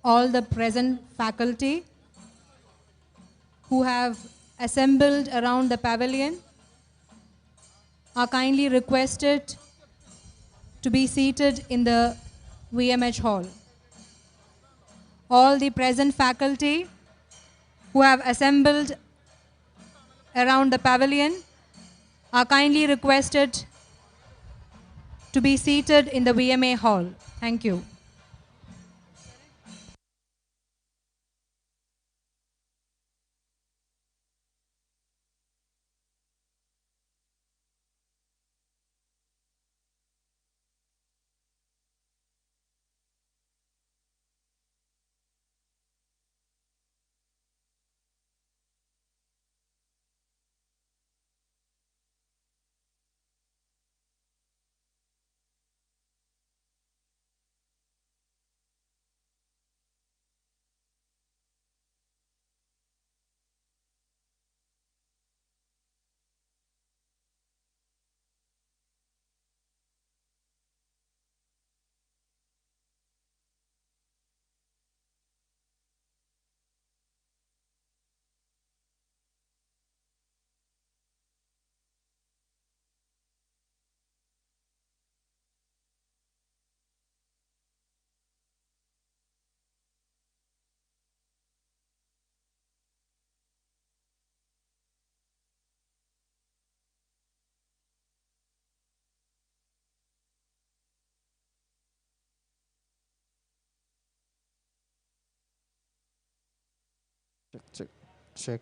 all the present faculty who have assembled around the pavilion are kindly requested to be seated in the VMH hall. All the present faculty who have assembled around the pavilion are kindly requested to be seated in the VMA hall. Thank you. Check, check, check.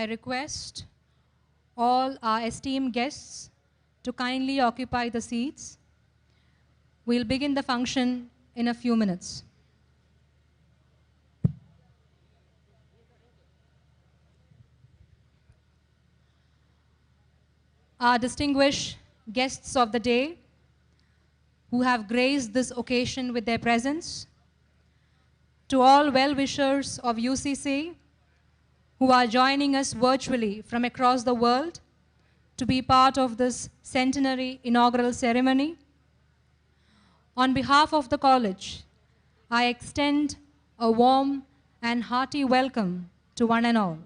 I request all our esteemed guests to kindly occupy the seats. We'll begin the function in a few minutes. Our distinguished guests of the day who have graced this occasion with their presence, to all well-wishers of UCC who are joining us virtually from across the world to be part of this centenary inaugural ceremony. On behalf of the college, I extend a warm and hearty welcome to one and all.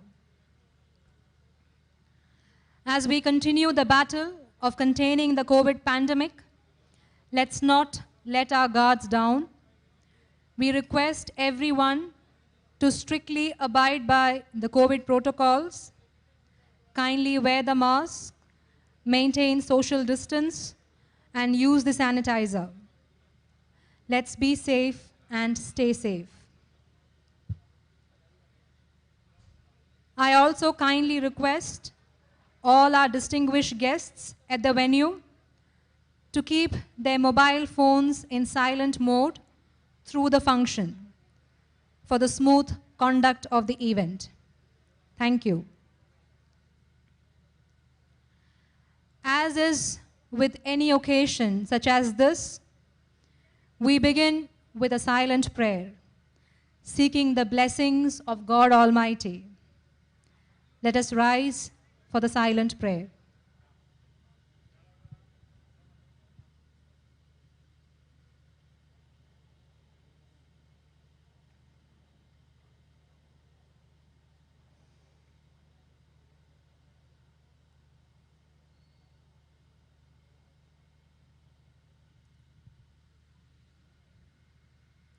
As we continue the battle of containing the COVID pandemic, let's not let our guards down. We request everyone to strictly abide by the COVID protocols, kindly wear the mask, maintain social distance, and use the sanitizer. Let's be safe and stay safe. I also kindly request all our distinguished guests at the venue to keep their mobile phones in silent mode through the function for the smooth conduct of the event. Thank you. As is with any occasion such as this, we begin with a silent prayer, seeking the blessings of God Almighty. Let us rise for the silent prayer.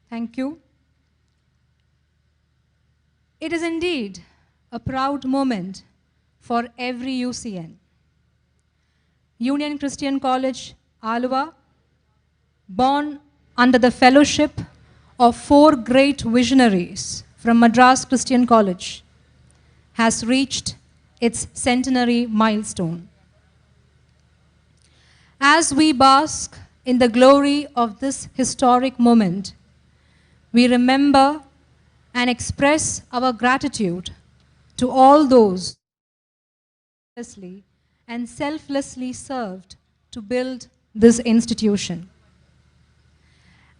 Thank you. It is indeed a proud moment for every UCN. Union Christian College, Aluva, born under the fellowship of 4 great visionaries from Madras Christian College, has reached its centenary milestone. As we bask in the glory of this historic moment, we remember and express our gratitude to all those and selflessly served to build this institution.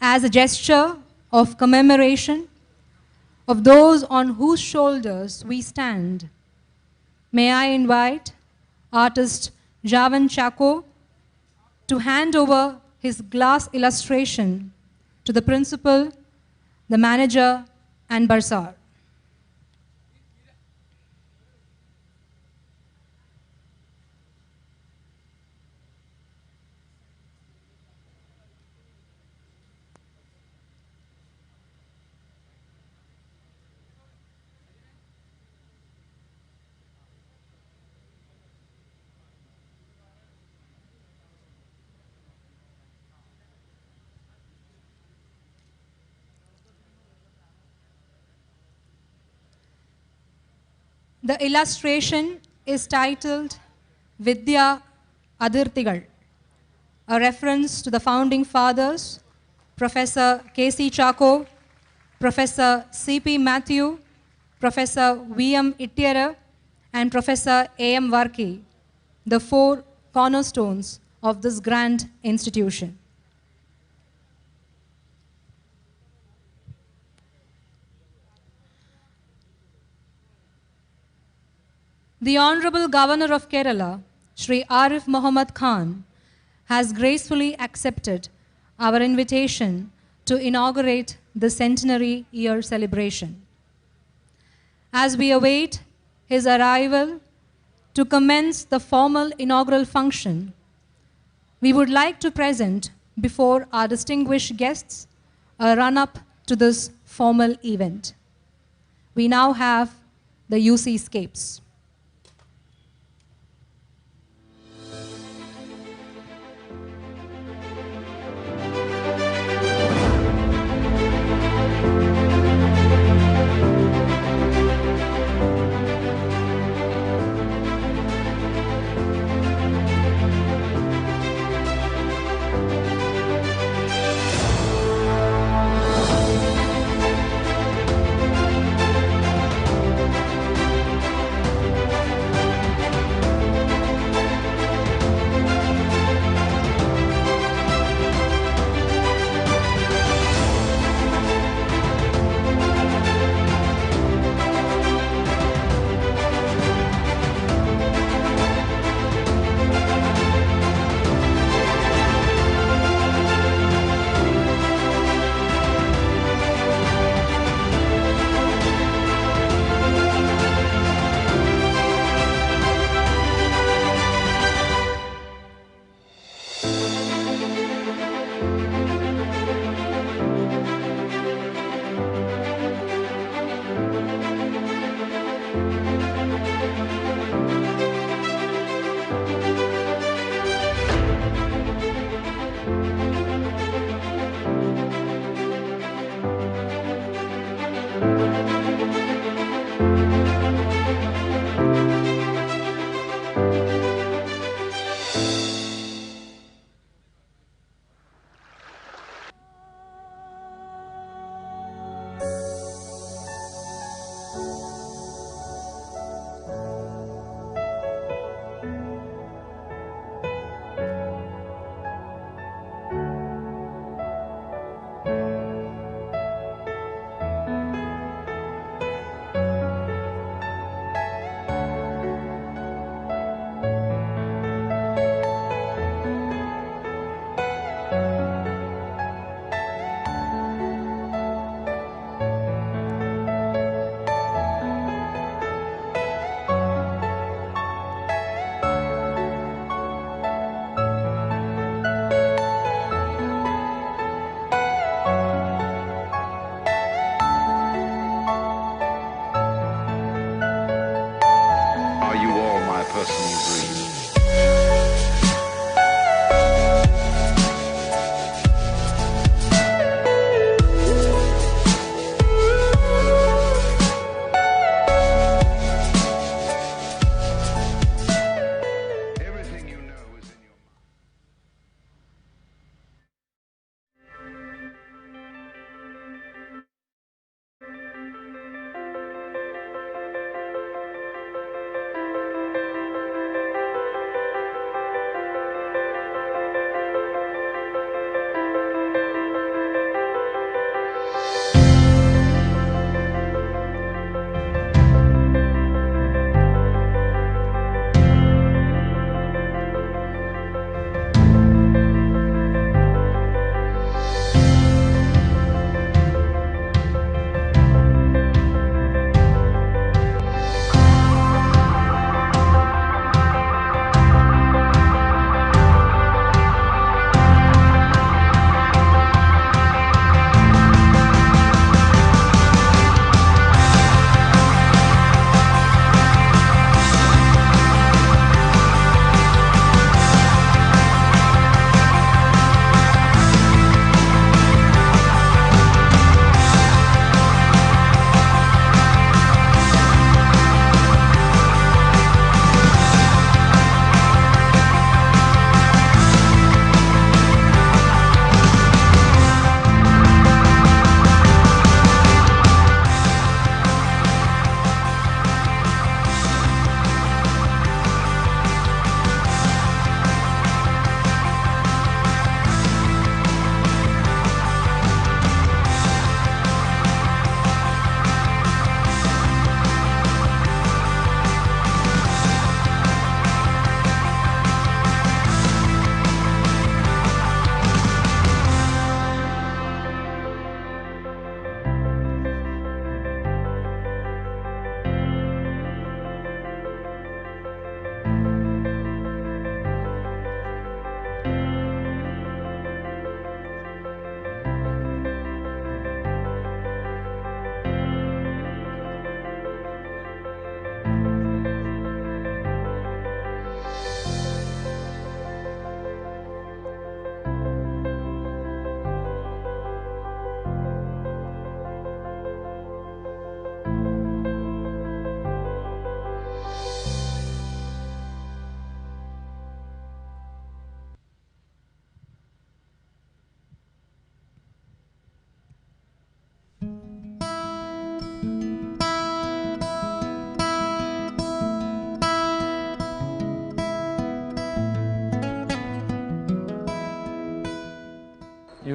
As a gesture of commemoration of those on whose shoulders we stand, may I invite artist Javan Chako to hand over his glass illustration to the principal, the manager, and Barsar. The illustration is titled Vidya Adirtigal, a reference to the founding fathers, Professor K.C. Chako, Professor C.P. Matthew, Professor V.M. Ittiera, and Professor A.M. Varki, the 4 cornerstones of this grand institution. The Honorable Governor of Kerala, Shri Arif Mohammed Khan, has gracefully accepted our invitation to inaugurate the centenary year celebration. As we await his arrival to commence the formal inaugural function, we would like to present before our distinguished guests a run-up to this formal event. We now have the UC Scapes.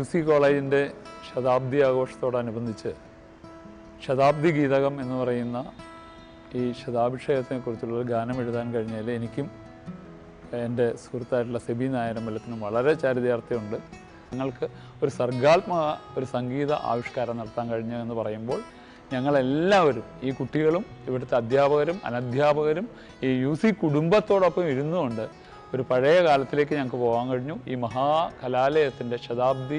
UC കോളേജിൻ്റെ ശതാബ്ദി ആഘോഷത്തോടനുബന്ധിച്ച് ശതാബ്ദി ഗീതകം എന്ന് പറയുന്ന ഈ ശതാഭിഷേകത്തെക്കുറിച്ചുള്ള ഗാനം എഴുതാൻ കഴിഞ്ഞാൽ എനിക്കും എൻ്റെ സുഹൃത്തായിട്ടുള്ള സെബി നായരമ്പലത്തിനും വളരെ ചാരിതാർത്ഥ്യമുണ്ട്. ഞങ്ങൾക്ക് ഒരു സർഗാത്മക ഒരു സംഗീത ആവിഷ്കാരം നടത്താൻ കഴിഞ്ഞു എന്ന് പറയുമ്പോൾ ഞങ്ങളെല്ലാവരും, ഈ കുട്ടികളും ഇവിടുത്തെ അധ്യാപകരും അനധ്യാപകരും ഈ UC കുടുംബത്തോടൊപ്പം ഇരുന്നുകൊണ്ട് ഒരു പഴയ കാലത്തിലേക്ക് ഞങ്ങൾക്ക് പോകാൻ കഴിഞ്ഞു. ഈ മഹാകലാലയത്തിൻ്റെ ശതാബ്ദി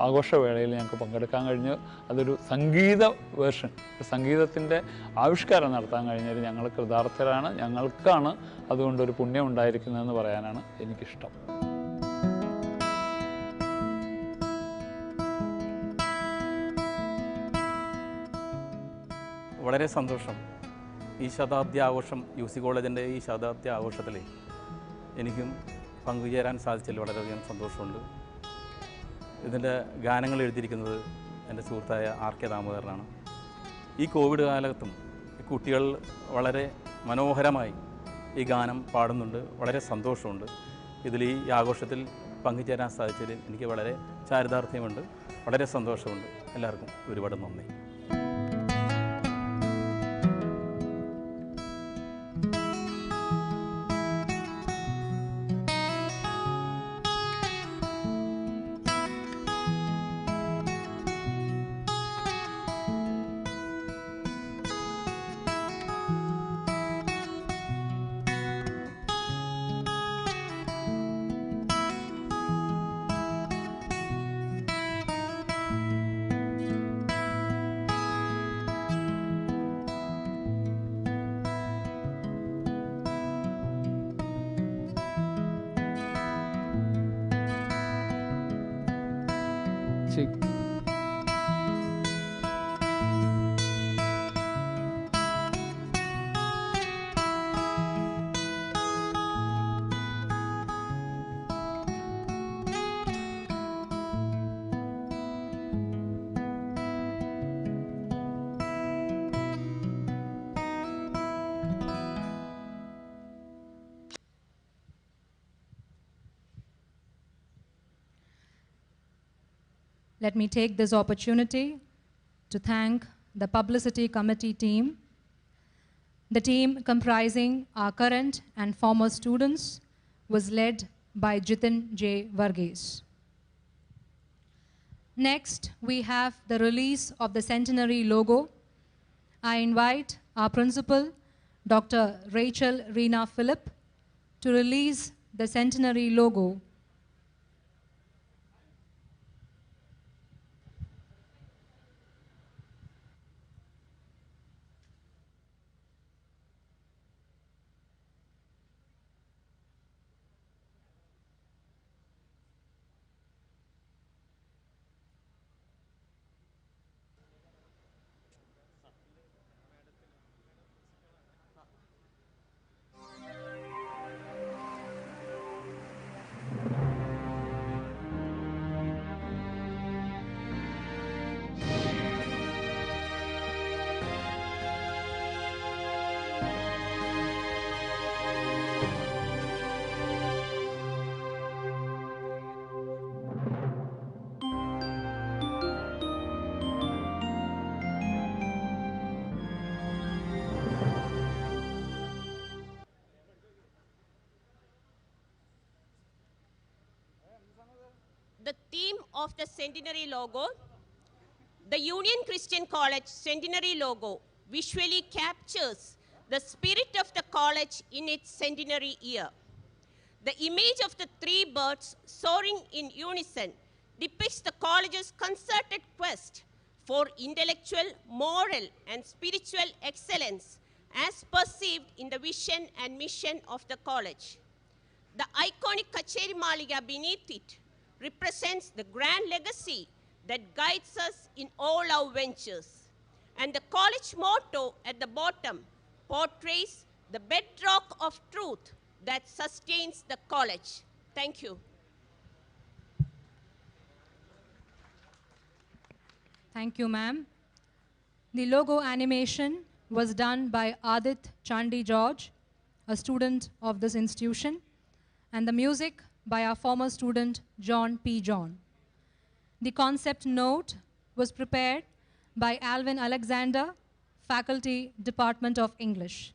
ആഘോഷവേളയിൽ ഞങ്ങൾക്ക് പങ്കെടുക്കാൻ കഴിഞ്ഞു. അതൊരു സംഗീത വേർഷൻ, സംഗീതത്തിൻ്റെ ആവിഷ്കാരം നടത്താൻ കഴിഞ്ഞാൽ ഞങ്ങൾ കൃതാർത്ഥരാണ്. ഞങ്ങൾക്കാണ് അതുകൊണ്ടൊരു പുണ്യം ഉണ്ടായിരിക്കുന്നതെന്ന് പറയാനാണ് എനിക്കിഷ്ടം. വളരെ സന്തോഷം. ഈ ശതാബ്ദി ആഘോഷം UC കോളേജിൻ്റെ ഈ ശതാബ്ദി ആഘോഷത്തിൽ എനിക്കും പങ്കുചേരാൻ സാധിച്ചതിൽ വളരെയധികം സന്തോഷമുണ്ട്. ഇതിൻ്റെ ഗാനങ്ങൾ എഴുതിയിരിക്കുന്നത് എൻ്റെ സുഹൃത്തായ RK ദാമോദരനാണ്. ഈ കോവിഡ് കാലത്തും കുട്ടികൾ വളരെ മനോഹരമായി ഈ ഗാനം പാടുന്നുണ്ട്. വളരെ സന്തോഷമുണ്ട്. ഇതിൽ ഈ ആഘോഷത്തിൽ പങ്കുചേരാൻ സാധിച്ചതിൽ എനിക്ക് വളരെ ചാരിതാർത്ഥ്യമുണ്ട്. വളരെ സന്തോഷമുണ്ട്. എല്ലാവർക്കും ഒരുപാട് നന്ദി. check. Let me take this opportunity to thank the publicity committee team, the team comprising our current and former students was led by Jitin J. Varghese. Next, we have the release of the Centenary logo. I invite our principal, Dr. Rachel Reena Phillip, to release the Centenary logo. The theme of the Centenary logo, the Union Christian College Centenary logo visually captures the spirit of the college in its centenary year. The image of the three birds soaring in unison depicts the college's concerted quest for intellectual, moral, and spiritual excellence as perceived in the vision and mission of the college. The iconic Kacheri Mallika beneath it represents the grand legacy that guides us in all our ventures. And the college motto at the bottom portrays the bedrock of truth that sustains the college. Thank you. Thank you, ma'am. The logo animation was done by Adit Chandi George, a student of this institution, and the music by our former student, John P. John. The concept note was prepared by Alvin Alexander, Faculty, Department of English.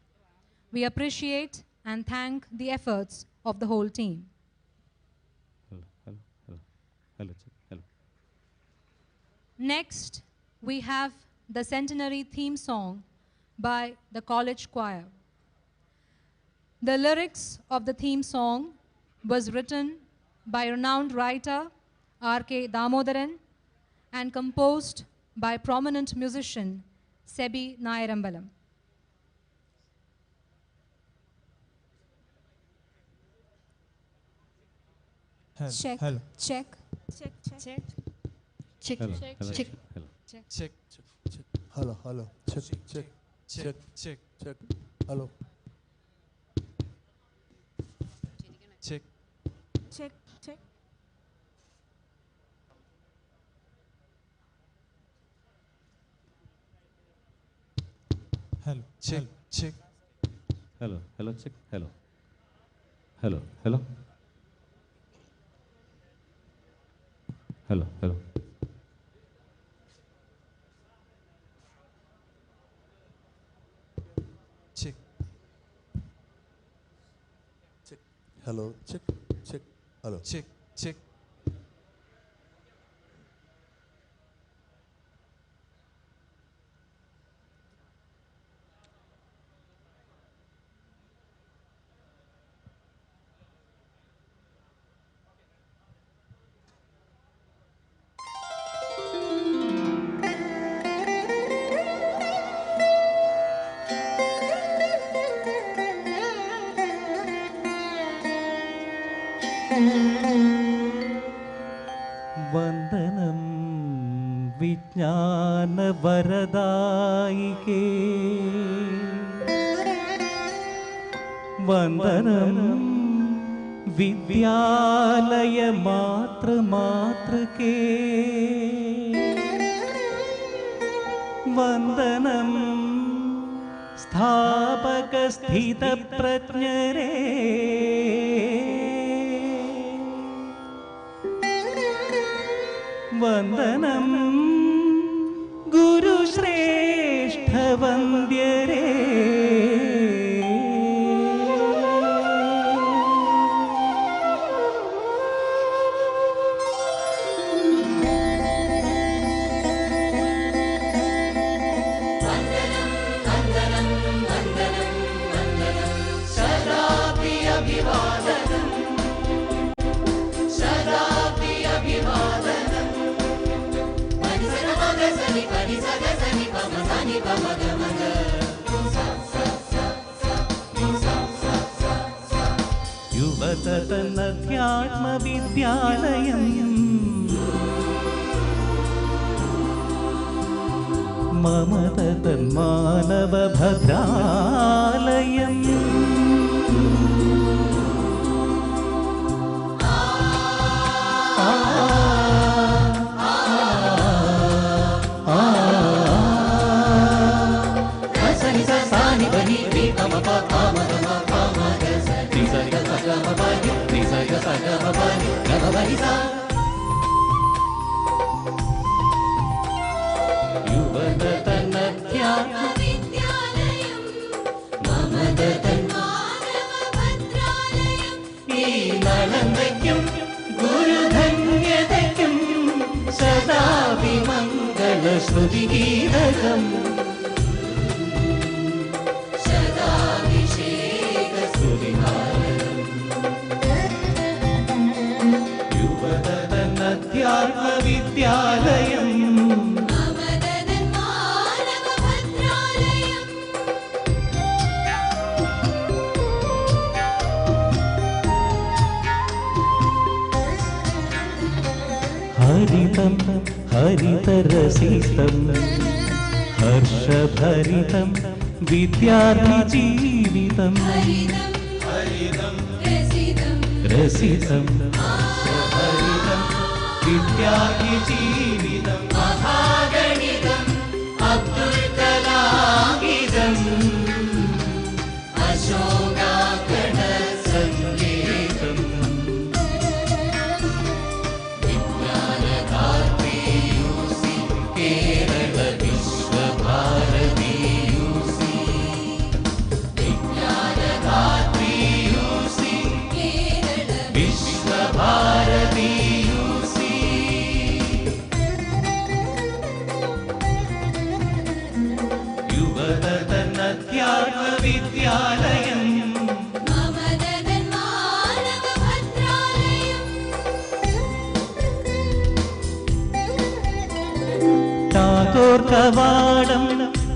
We appreciate and thank the efforts of the whole team. Hello. Next, we have the Centenary theme song by the college choir. The lyrics of the theme song was written by renowned writer RK Damodaran and composed by prominent musician Sebi Nayarambalam. Check. Hello. Check. Check. Check. Hello. Check. Hello. Hello. Check. Check. Check. Check. Hello. Check. Check. Check. Hello. Check. Check. Hello. Hello. Check. Hello. Hello. Hello. Hello. Hello. Check. Check. Hello. Check. Check. Hello. Check. Check. വന്ദനം വിജ്ഞാന വരദായികേ, വന്ദനം വിദ്യാലയ മാതൃമാതൃകേ, വന്ദനം സ്ഥാപക സ്ഥിതപ്രജ്ഞരേ, വന്ദനം ഗുരുശ്രേഷ്ഠ വന്ദ്യരേ, യുവതനധ്യാത്മവിദ്യാലയം, മമതൻ മാനവഭദ്രാലയം, യുവതനധ്യാത്മവിദ്യാലയം, മമതൻ മാനവഭദ്രാലയം, ഈ നളന്തയ്ക്കും ഗുരുധന്യതയ്ക്കും സദാ വിമംഗള ശ്രുതിഗീതകം, സദാഭിഷേക സ്തുതിഹാരം, യുവതനധ്യാത്മവിദ്യാലയം, മമതൻ മാനവഭദ്രാലയം, ഹരിതം ഹരിതരസിതം ഹർഷഭരിതം വിദ്യാർത്ഥി ജീവിതം, ഹരിതം രസിതം രസിതം ഹർഷഭരിതം വിദ്യാർത്ഥി ജീവിതം, മഹാഗണിതം അബ്ദുൽ കലാമിതം, അശോകാകണ സംഗീതം, വിജ്ഞാനധാത്രി UC Kerala Visva Bharati UC, വിജ്ഞാനധാത്രി UC Kerala Visva Bharati UC, യുവതനധ്യാത്മവിദ്യാലയം, മമതൻ മാനവഭദ്രാലയം, Tagore കവാടം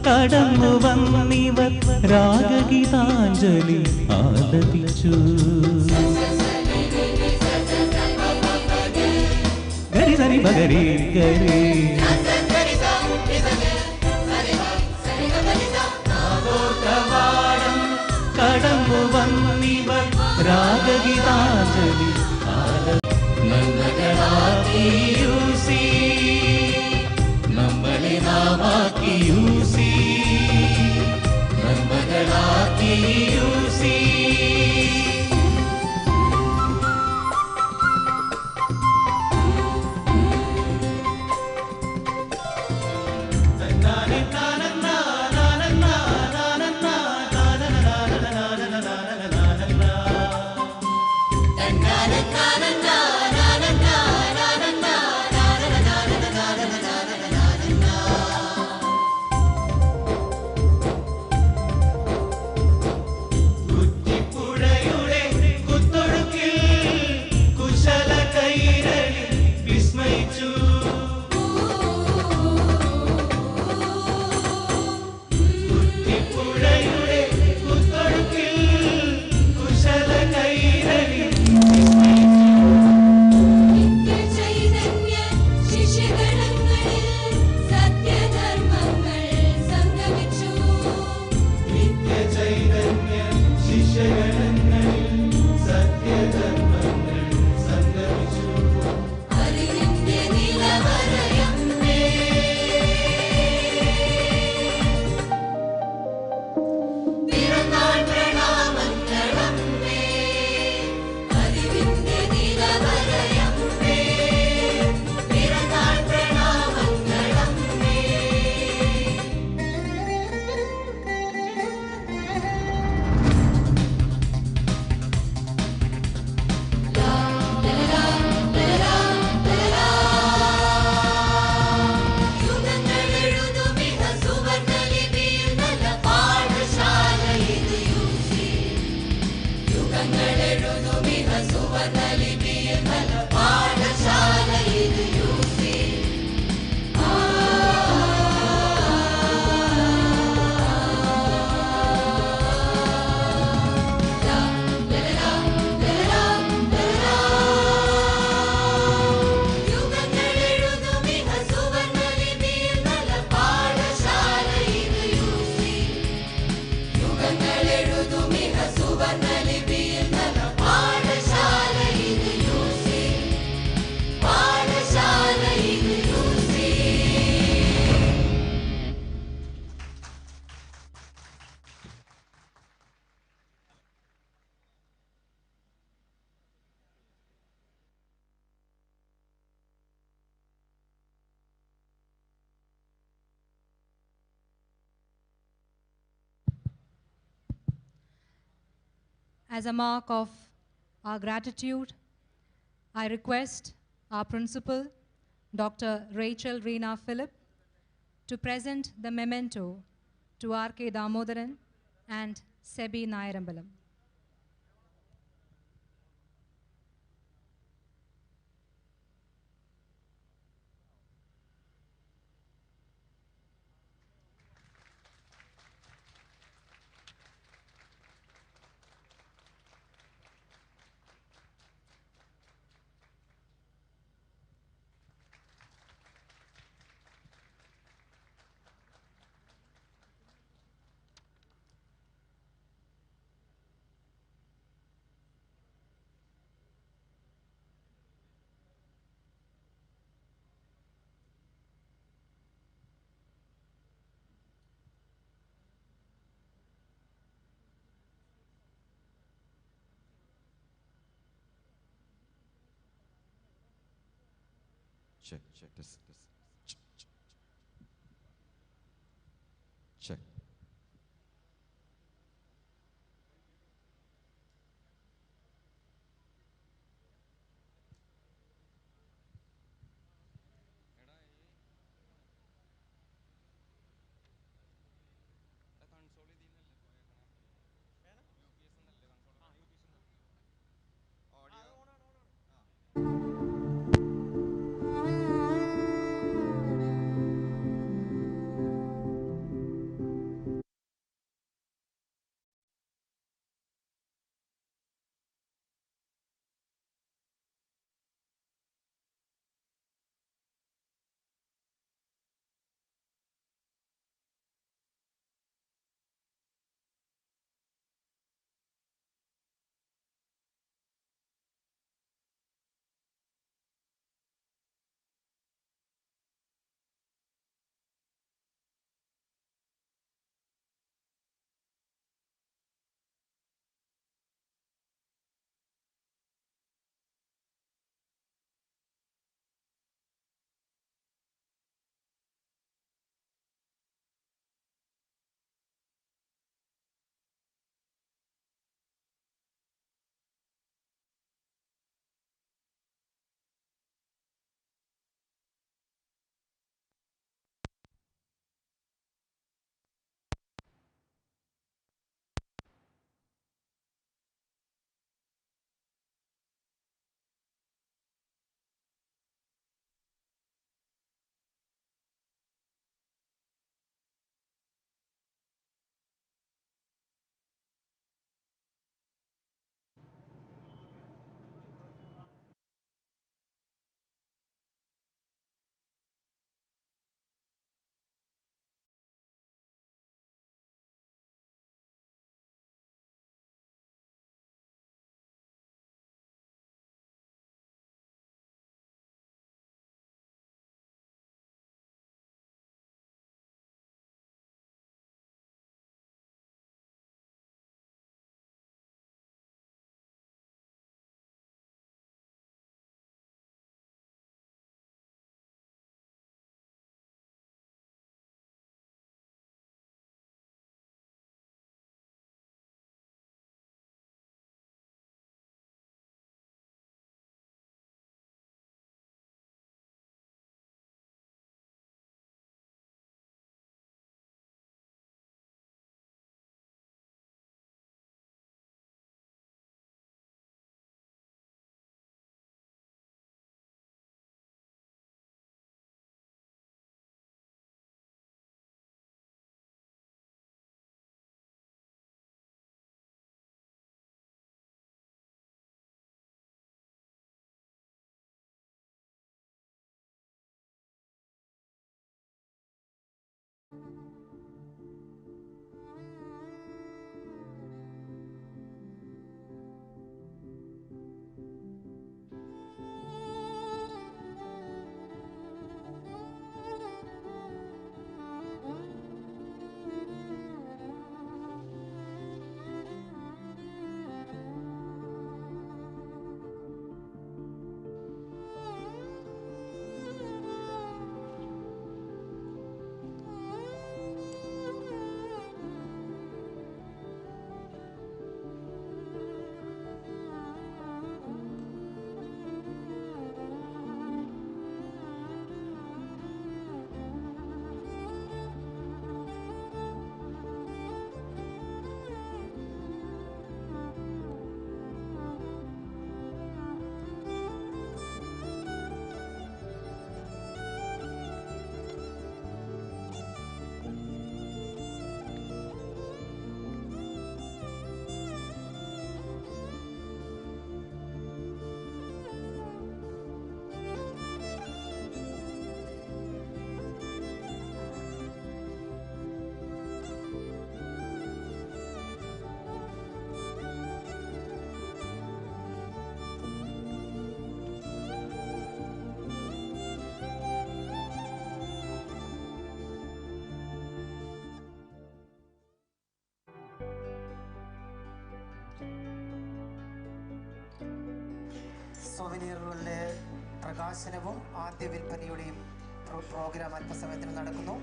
കടന്നു വന്നിവർ രാഗഗീതാഞ്ജലി ആലപിച്ചു, ഗരി സരി ബഗരി ഗരി, ടാഗോർ കവാടം രാഗഗീതാഞ്ജലി നന്മകളാക്കി യൂസി നമ്മളെ നാമാക്കി യൂസി നന്മകളാക്കി യൂസി As a mark of our gratitude, I request our principal, Dr. Rachel Reena Philip, to present the memento to R.K. Damodaran and Sebi Nayarambalam. Check, check, this. Check. സോവനീറുകളുടെ പ്രകാശനവും ആദ്യ വിൽപ്പനയുടെയും പ്രോഗ്രാം അല്പസമയത്തിന് നടക്കുന്നു.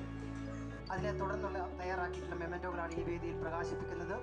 അതിനെ തുടർന്നുള്ള തയ്യാറാക്കിയിട്ടുള്ള മെമൻറ്റോകളാണ് ഈ വേദിയിൽ പ്രകാശിപ്പിക്കുന്നത്.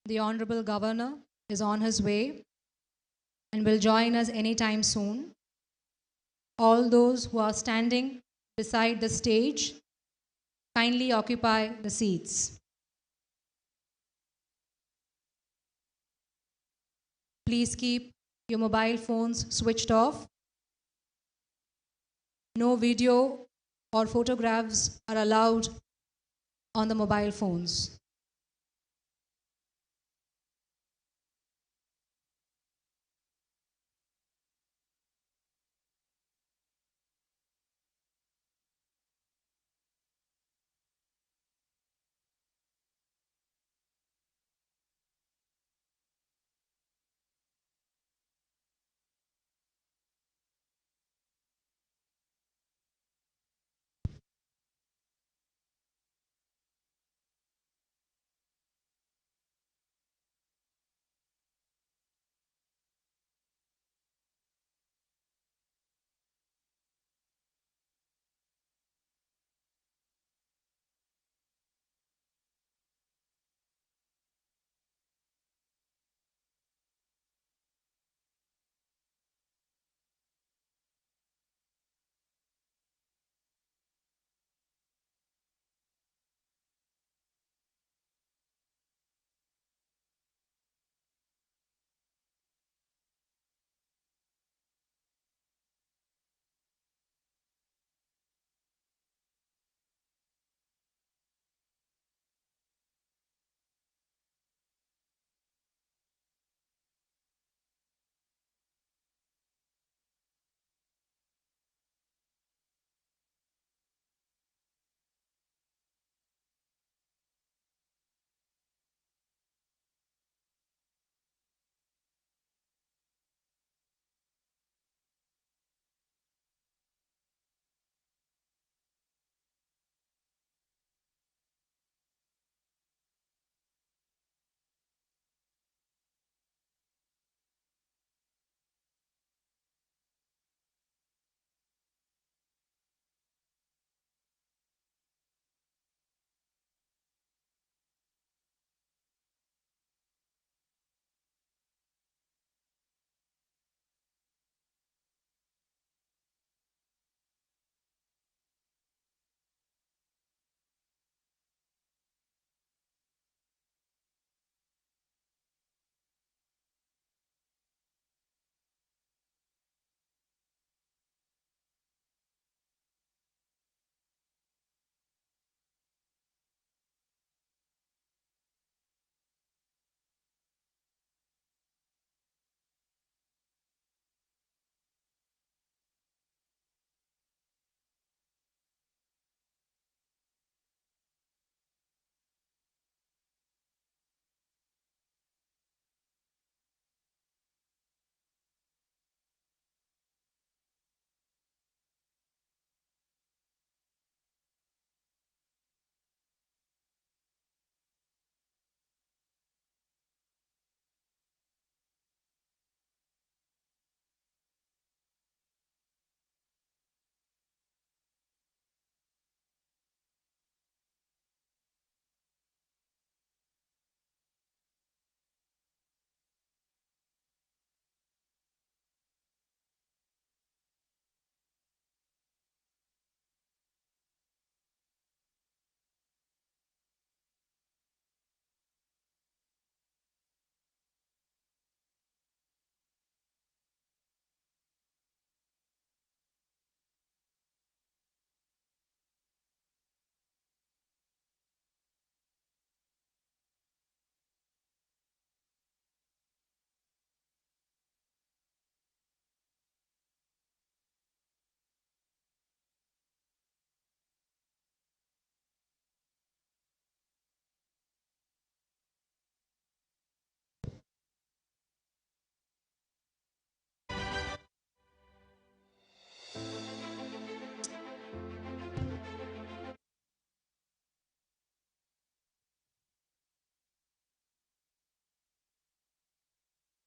The Honorable Governor is on his way and will join us anytime soon. All those who are standing beside the stage, kindly occupy the seats. Please keep your mobile phones switched off. No video or photographs are allowed on the mobile phones.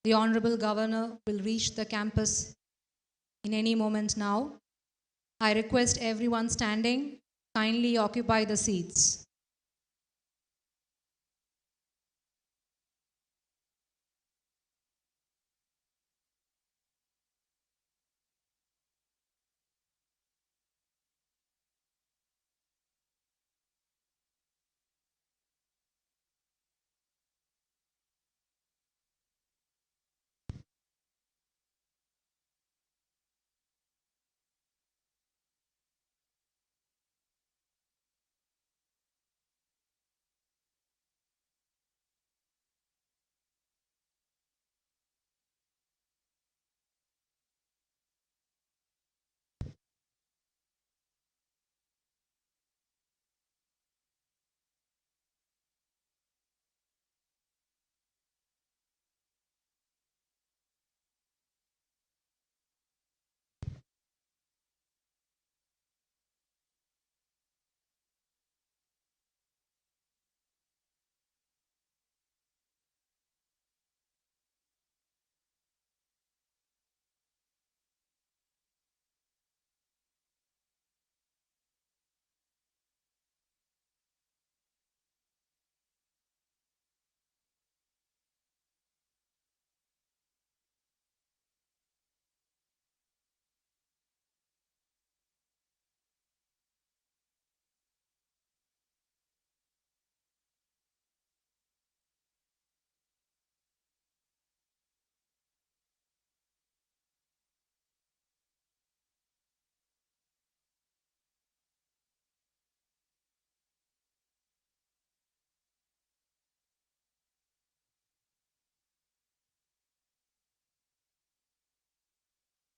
The Honorable Governor will reach the campus in any moment now. I request everyone standing, kindly occupy the seats.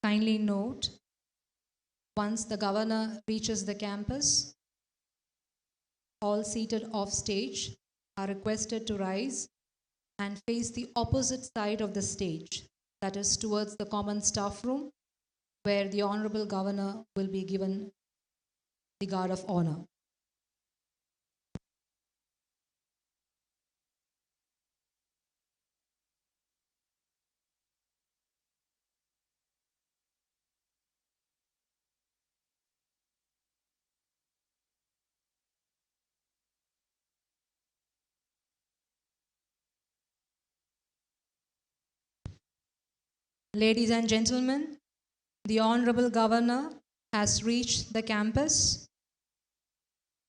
Kindly note, once the governor reaches the campus, all seated off stage are requested to rise and face the opposite side of the stage, that is towards the common staff room, where the Honorable Governor will be given the guard of honor. Ladies and gentlemen, the Honorable Governor has reached the campus.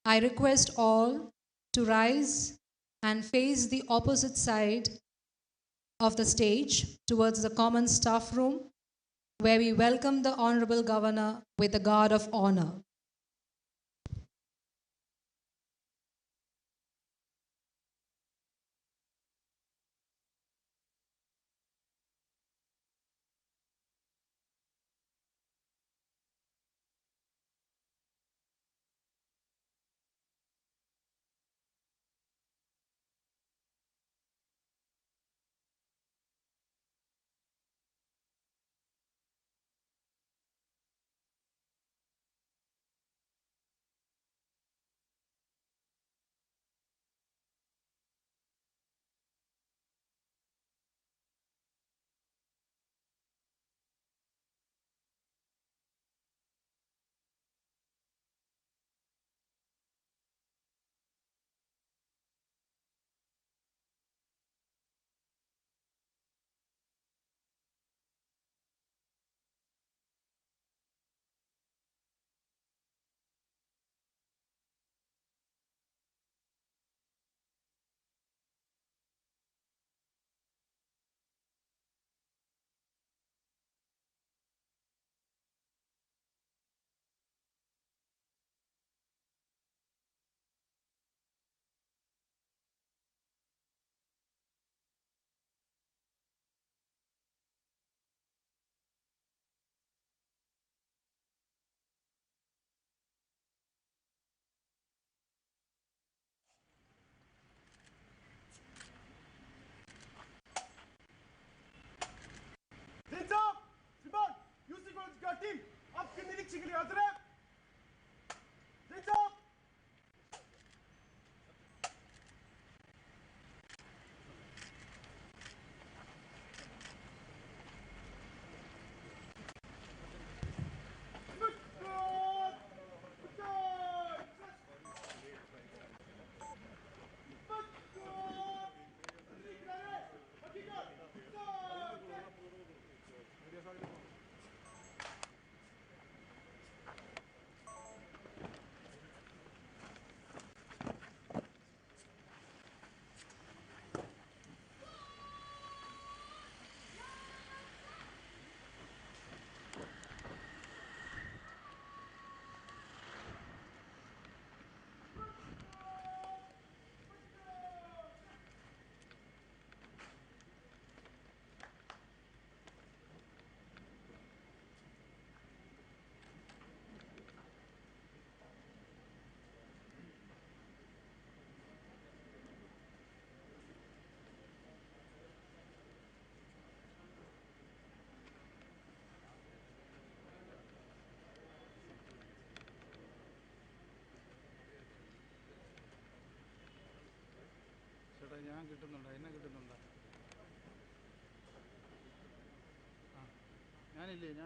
I request all to rise and face the opposite side of the stage towards the common staff room, where we welcome the Honorable Governor with the guard of honor. UC College का team आपके निरीक्षण के लिए हाजिर है।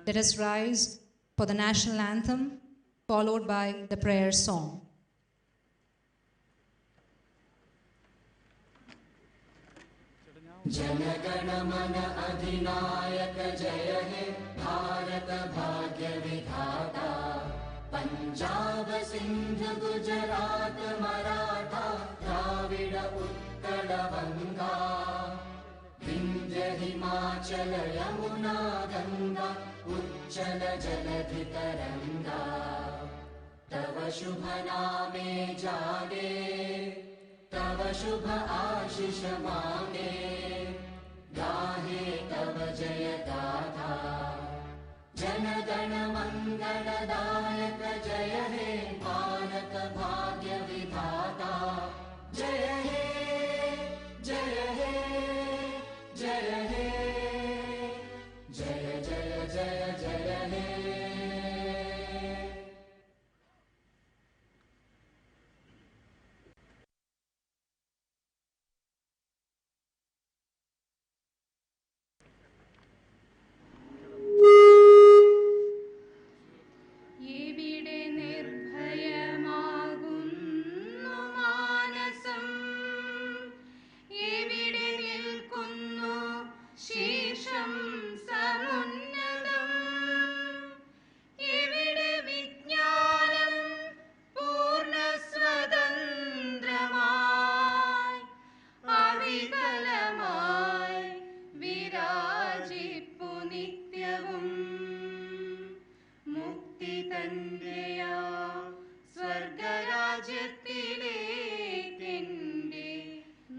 Let us rise for the national anthem, followed by the prayer song. जनगण मन अधिनायक जय हे भारत भाग्य विधाता पंजाब सिंध गुजरात मराठा द्राविड उत्कल गंगा विंध्य हिमाचल यमुना गंगा उच्चल जलधि तरंगा तव शुभ नामे जागे तव शुभ आशीष मांगे गाहे तव जय गाथा जनगण मंगलदायक जय हे भारत भाग्य विधाता जय हे जय हे जय हे जय जय जय जय हे ഇവിടെ നിർഭയമാകുന്നു മാനസം ഇവിടെ നിൽക്കുന്നു ശീർഷം സമുന്നതം ഇവിടെ വിജ്ഞാനം പൂർണ്ണ സ്വതന്ത്രമായി അവികലമായി വിരാജിപ്പു നിത്യവും മുക്തി തന്റെയാ സ്വർഗരാജ്യത്തിലേക്കെന്റെ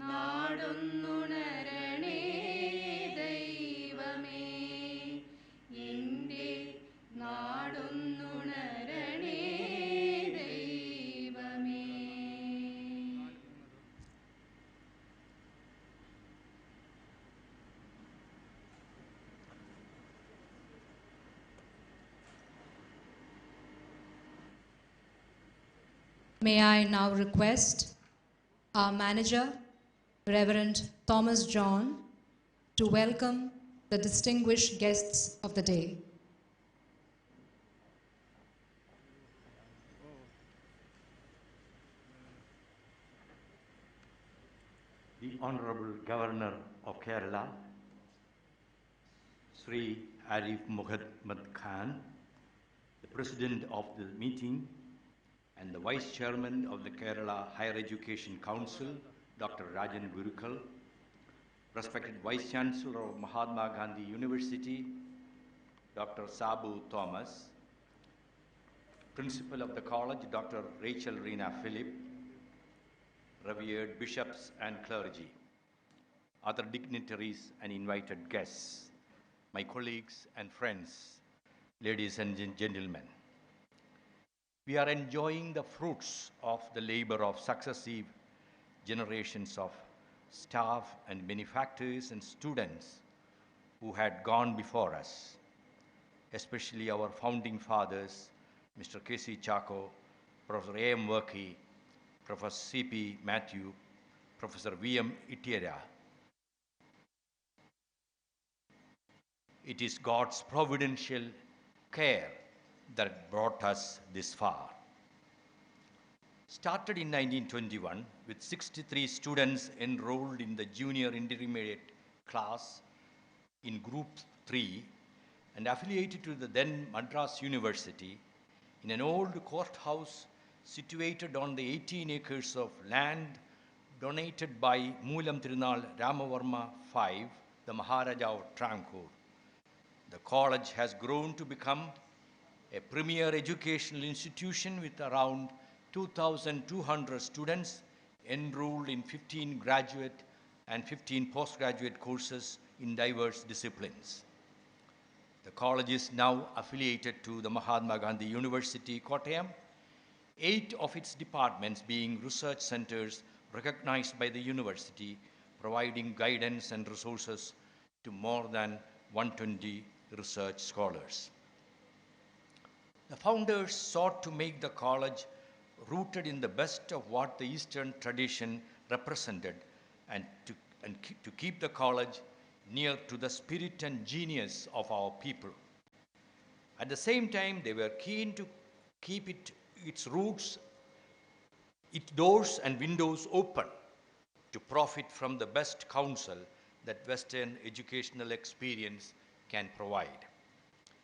നാടൊന്നുണരണേ ദൈവമേ എന്റെ നാടൊന്നുണരണേ ദൈവമേ. May I now request our manager, Reverend Thomas John, to welcome the distinguished guests of the day. The Honorable Governor of Kerala, Shri Arif Mohammed Khan, the President of the meeting, and the Vice Chairman of the Kerala Higher Education Council, Dr. Rajan Gurukal, respected Vice Chancellor of Mahatma Gandhi University, Dr. Sabu Thomas, Principal of the college, Dr. Rachel Rina Philip, revered bishops and clergy, other dignitaries and invited guests, my colleagues and friends, ladies and gentlemen. We are enjoying the fruits of the labor of successive generations of staff and benefactors and students who had gone before us, especially our founding fathers, Mr. K.C. Chako, Professor A.M. Workey, Professor C.P. Matthew, Professor V.M. Itiera. It is God's providential care that brought us this far. Started in 1921 with 63 students enrolled in the junior intermediate class in Group 3 and affiliated to the then Madras University in an old courthouse situated on the 18 acres of land donated by Moolam Tirunal Ramavarma V, the Maharaja of Travancore. The college has grown to become a premier educational institution with around 2,200 students enrolled in 15 graduate and 15 postgraduate courses in diverse disciplines. The college is now affiliated to the Mahatma Gandhi University, Kottayam, 8 of its departments being research centers recognized by the university, providing guidance and resources to more than 120 research scholars. The founders sought to make the college rooted in the best of what the Eastern tradition represented and to keep the college near to the spirit and genius of our people. At the same time, they were keen to keep its roots, its doors and windows open to profit from the best counsel that Western educational experience can provide,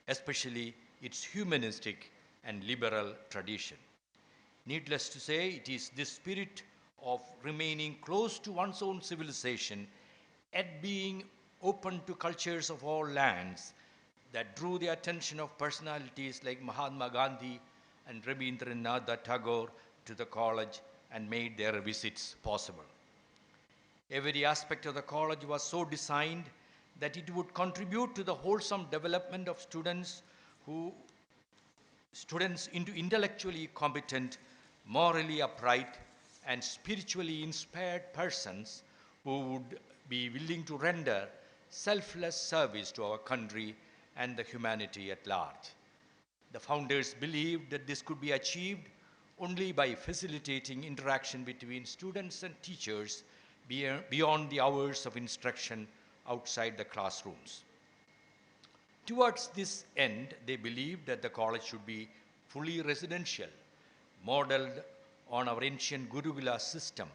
especially its humanistic and liberal tradition. Needless to say, it is this spirit of remaining close to one's own civilization, yet being open to cultures of all lands, that drew the attention of personalities like Mahatma Gandhi and Rabindranath Tagore to the college and made their visits possible. Every aspect of the college was so designed that it would contribute to the wholesome development of students who students into intellectually competent, morally upright, and spiritually inspired persons who would be willing to render selfless service to our country and the humanity at large. The founders believed that this could be achieved only by facilitating interaction between students and teachers beyond the hours of instruction outside the classrooms. Towards this end, they believed that the college should be fully residential, modeled on our ancient Gurukula system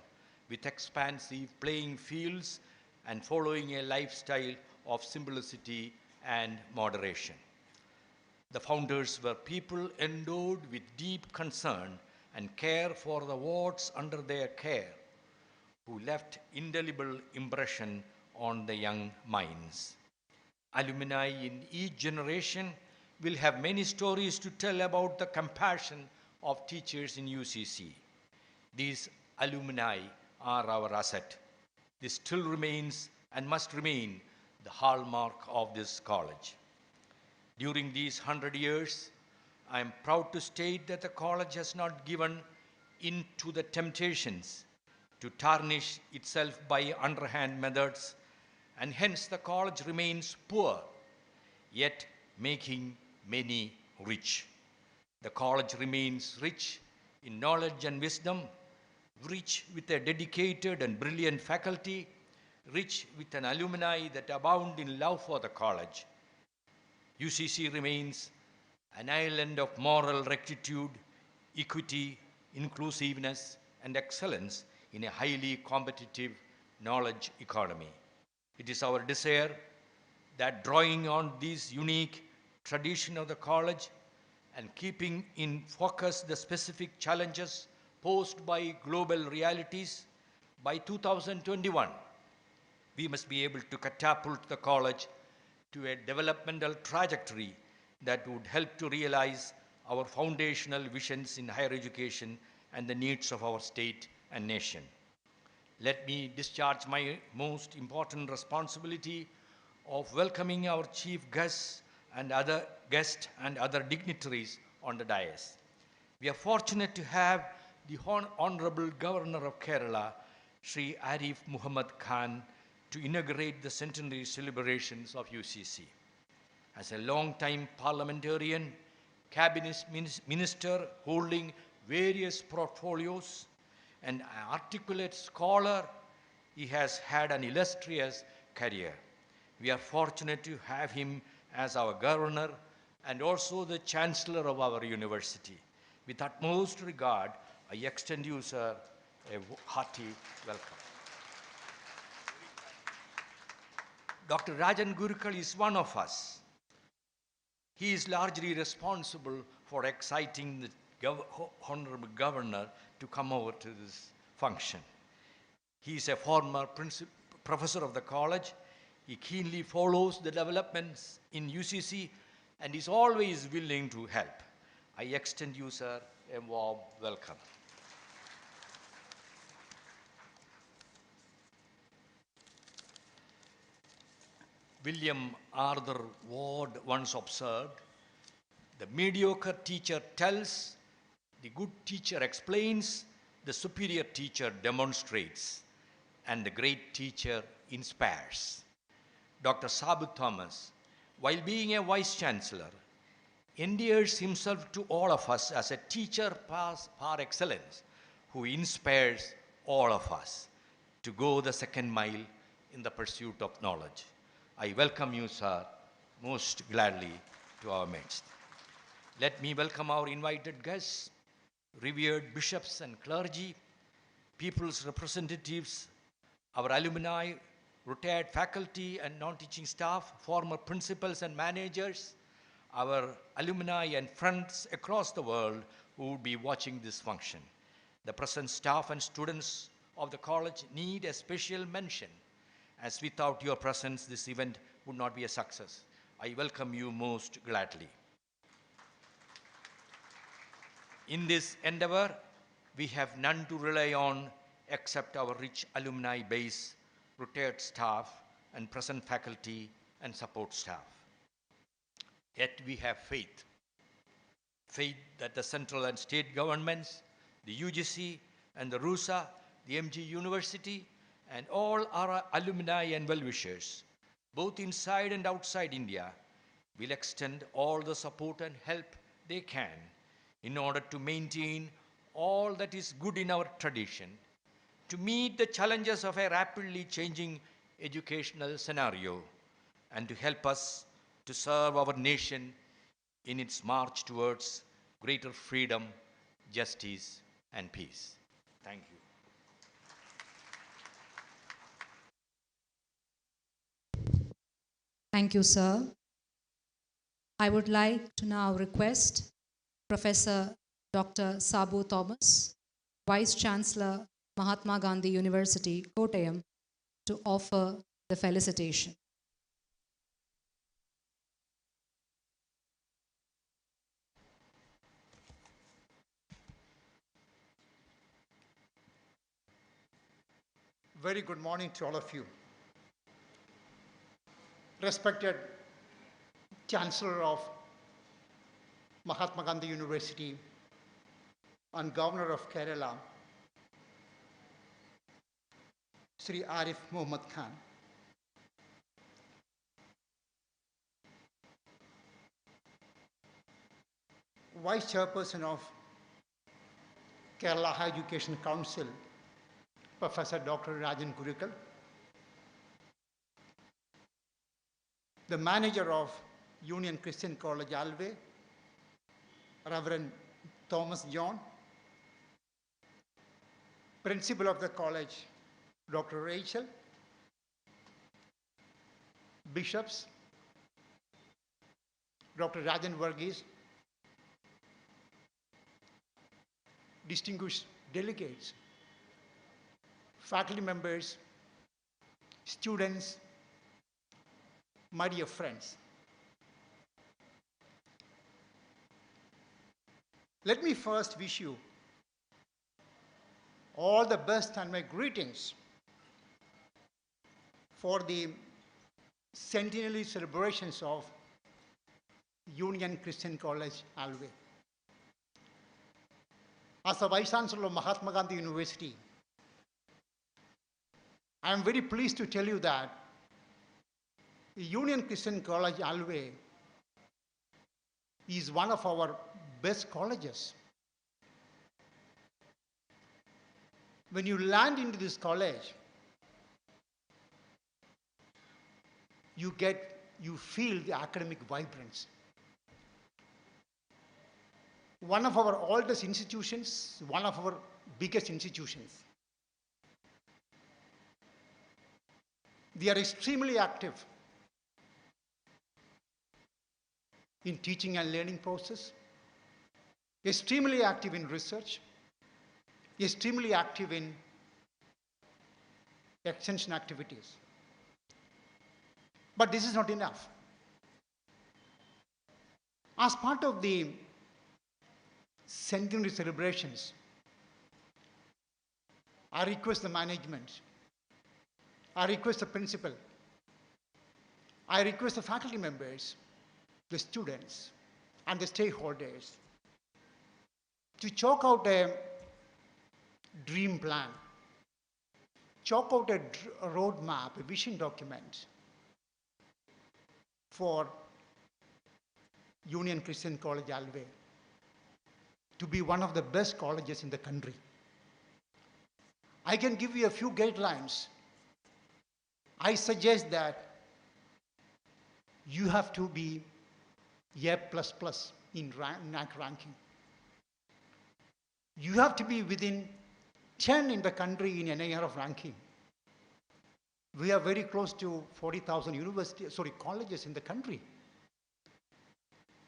with expansive playing fields and following a lifestyle of simplicity and moderation. The founders were people endowed with deep concern and care for the wards under their care, who left indelible impression on the young minds. Alumni in each generation will have many stories to tell about the compassion of teachers in UCC. These alumni are our asset. This still remains and must remain the hallmark of this college. During these 100 years, I am proud to state that the college has not given in to the temptations to tarnish itself by underhand methods, and hence the college remains poor, yet making many rich. The college remains rich in knowledge and wisdom, rich with a dedicated and brilliant faculty, rich with an alumni that abound in love for the college. UCC remains an island of moral rectitude, equity, inclusiveness, and excellence in a highly competitive knowledge economy. It is our desire that drawing on this unique tradition of the college and keeping in focus the specific challenges posed by global realities, by 2021, we must be able to catapult the college to a developmental trajectory that would help to realize our foundational visions in higher education and the needs of our state and nation. Let me discharge my most important responsibility of welcoming our chief guests and other dignitaries on the dais. We are fortunate to have the Honorable Governor of Kerala, Shri Arif Mohammed Khan, to inaugurate the centenary celebrations of UCC. As a long-time parliamentarian, cabinet minister holding various portfolios, and an articulate scholar, he has had an illustrious career. We are fortunate to have him as our governor and also the chancellor of our university. With utmost regard, I extend you, sir, a hearty welcome. Dr. Rajan Gurukal is one of us. He is largely responsible for exciting the Honorable Governor to come over to this function. He is a former professor of the college. He keenly follows the developments in UCC and is always willing to help. I extend you, sir, a warm welcome. William Arthur Ward once observed, "The mediocre teacher tells, the good teacher explains, the superior teacher demonstrates, and the great teacher inspires." Dr. Sabu Thomas, while being a vice chancellor, endears himself to all of us as a teacher par excellence who inspires all of us to go the second mile in the pursuit of knowledge. I welcome you, sir, most gladly to our midst. Let me welcome our invited guests, revered bishops and clergy, people's representatives, our alumni, retired faculty and non-teaching staff, former principals and managers, our alumni and friends across the world who will be watching this function. The present staff and students of the college need a special mention, as without your presence, this event would not be a success. I welcome you most gladly. In this endeavor, we have none to rely on except our rich alumni base, retired staff, and present faculty and support staff. Yet we have faith. Faith that the central and state governments, the UGC and the RUSA, the MG University, and all our alumni and well-wishers, both inside and outside India, will extend all the support and help they can in order to maintain all that is good in our tradition, to meet the challenges of a rapidly changing educational scenario, and to help us to serve our nation in its march towards greater freedom, justice, and peace. Thank you. Thank you, sir. I would like to now request Professor Dr. Sabu Thomas, Vice Chancellor, Mahatma Gandhi University, Kottayam, to offer the felicitation. Very good morning to all of you. Respected Chancellor of Mahatma Gandhi University and Governor of Kerala, Shri Arif Mohammed Khan. Vice Chairperson of Kerala Higher Education Council, Professor Dr. Rajan Gurikal, the manager of Union Christian College, Alve, Reverend Thomas John, principal of the college, Dr. Rachel, bishops, Dr. Rajan Varghese, distinguished delegates, faculty members, students, my dear friends. Let me first wish you all the best and my greetings for the centenary celebrations of Union Christian College, Alve. As the Vice Chancellor of Mahatma Gandhi University, I am very pleased to tell you that Union Christian College, Alve, is one of our best colleges. When you land into this college, you feel the academic vibrance. One of our oldest institutions, one of our biggest institutions. They are extremely active in teaching and learning process, extremely active in research, extremely active in extension activities. But this is not enough. As part of the centenary celebrations, I request the management, I request the principal, I request the faculty members, the students, and the stakeholders to chalk out a dream plan, chalk out a roadmap, a vision document for Union Christian College, Alve, to be one of the best colleges in the country. I can give you a few guidelines. I suggest that you have to be A++ in NAC ranking. You have to be within 10 in the country in NIRF ranking. We are very close to 40,000 colleges in the country.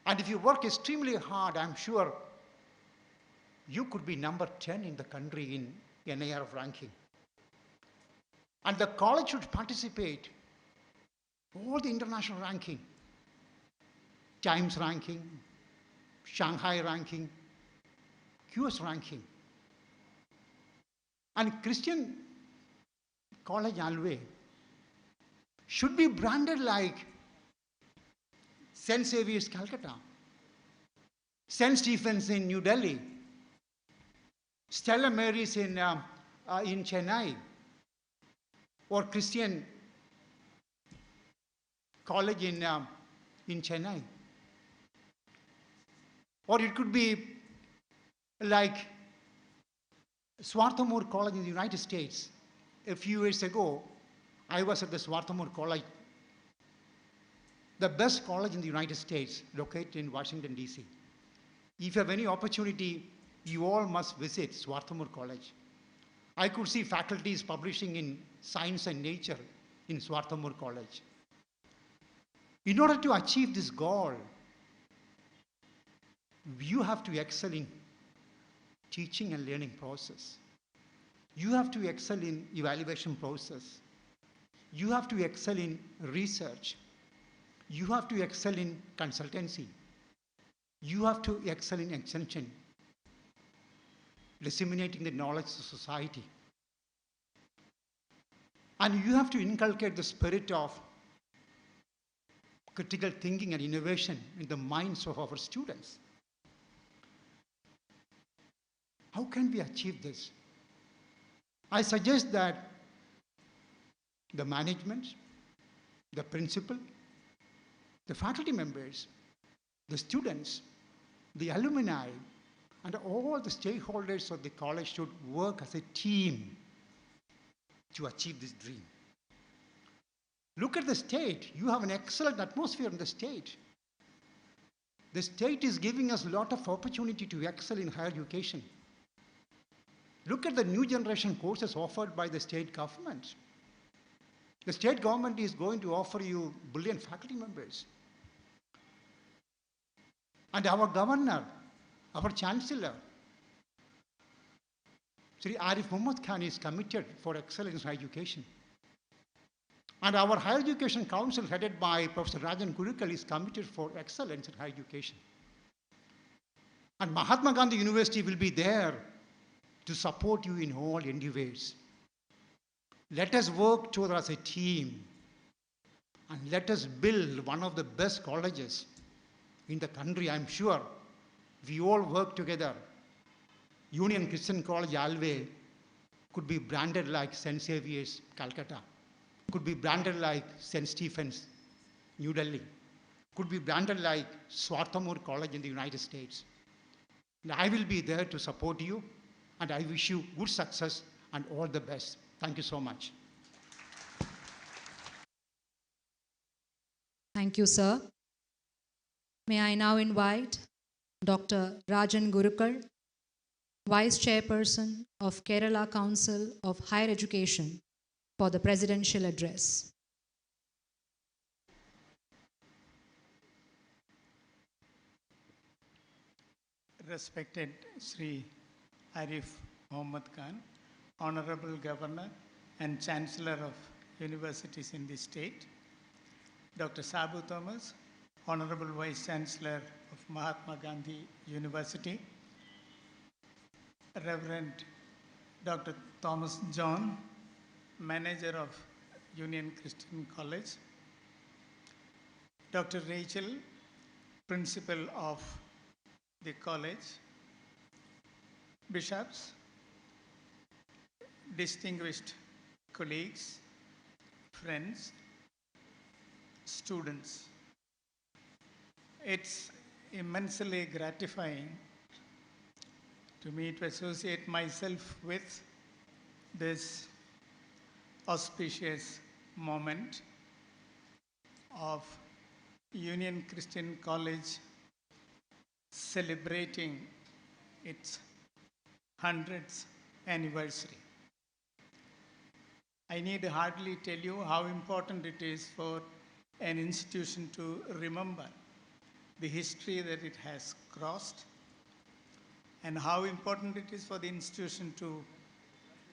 And if you work extremely hard, I'm sure you could be number 10 in the country in NIRF ranking. And the college should participate all the international ranking, Times ranking, Shanghai ranking, QS ranking. And Christian College, Alve, should be branded like St. Xavier's, Calcutta, St. Stephen's in New Delhi, Stella Mary's in Chennai, or Christian College in Chennai. Or it could be like Swarthmore College in the United States. A few years ago, I was at the Swarthmore College, the best college in the United States, located in Washington, D.C. If you have any opportunity, you all must visit Swarthmore College. I could see faculties publishing in Science and Nature in Swarthmore College. In order to achieve this goal, you have to excel in teaching and learning process. You have to excel in evaluation process. You have to excel in research. You have to excel in consultancy. You have to excel in extension, disseminating the knowledge to society. And you have to inculcate the spirit of critical thinking and innovation in the minds of our students. How can we achieve this? I suggest that the management, the principal, the faculty members, the students, the alumni, and all the stakeholders of the college should work as a team to achieve this dream. Look at the state. You have an excellent atmosphere in the state. The state is giving us a lot of opportunity to excel in higher education. Look at the new generation courses offered by the state government. The state government is going to offer you brilliant faculty members. And our governor, our chancellor, Shri Arif Mohammed Khan, is committed for excellence in education. And our Higher Education Council, headed by Professor Rajan Gurukal, is committed for excellence in higher education. And Mahatma Gandhi University will be there to support you in all endeavors. Let us work together as a team, and let us build one of the best colleges in the country. I'm sure we all work together. Union Christian College, Alway, could be branded like St. Xavier's, Calcutta, could be branded like St. Stephen's, New Delhi, could be branded like Swarthmore College in the United States. And I will be there to support you, and I wish you good success and all the best. Thank you so much. Thank you, sir. May I now invite Dr. Rajan Gurukal, Vice Chairperson of Kerala Council of Higher Education, for the presidential address. Respected Shri Arif Mohammed Khan, Honorable Governor and Chancellor of Universities in the state, Dr. Sabu Thomas, Honorable Vice Chancellor of Mahatma Gandhi University, Reverend Dr. Thomas John, Manager of Union Christian College, Dr. Rachel, Principal of the college, bishops, distinguished colleagues, friends, students. It's immensely gratifying to me to associate myself with this auspicious moment of Union Christian College celebrating its 100th anniversary. I need hardly tell you how important it is for an institution to remember the history that it has crossed, and how important it is for the institution to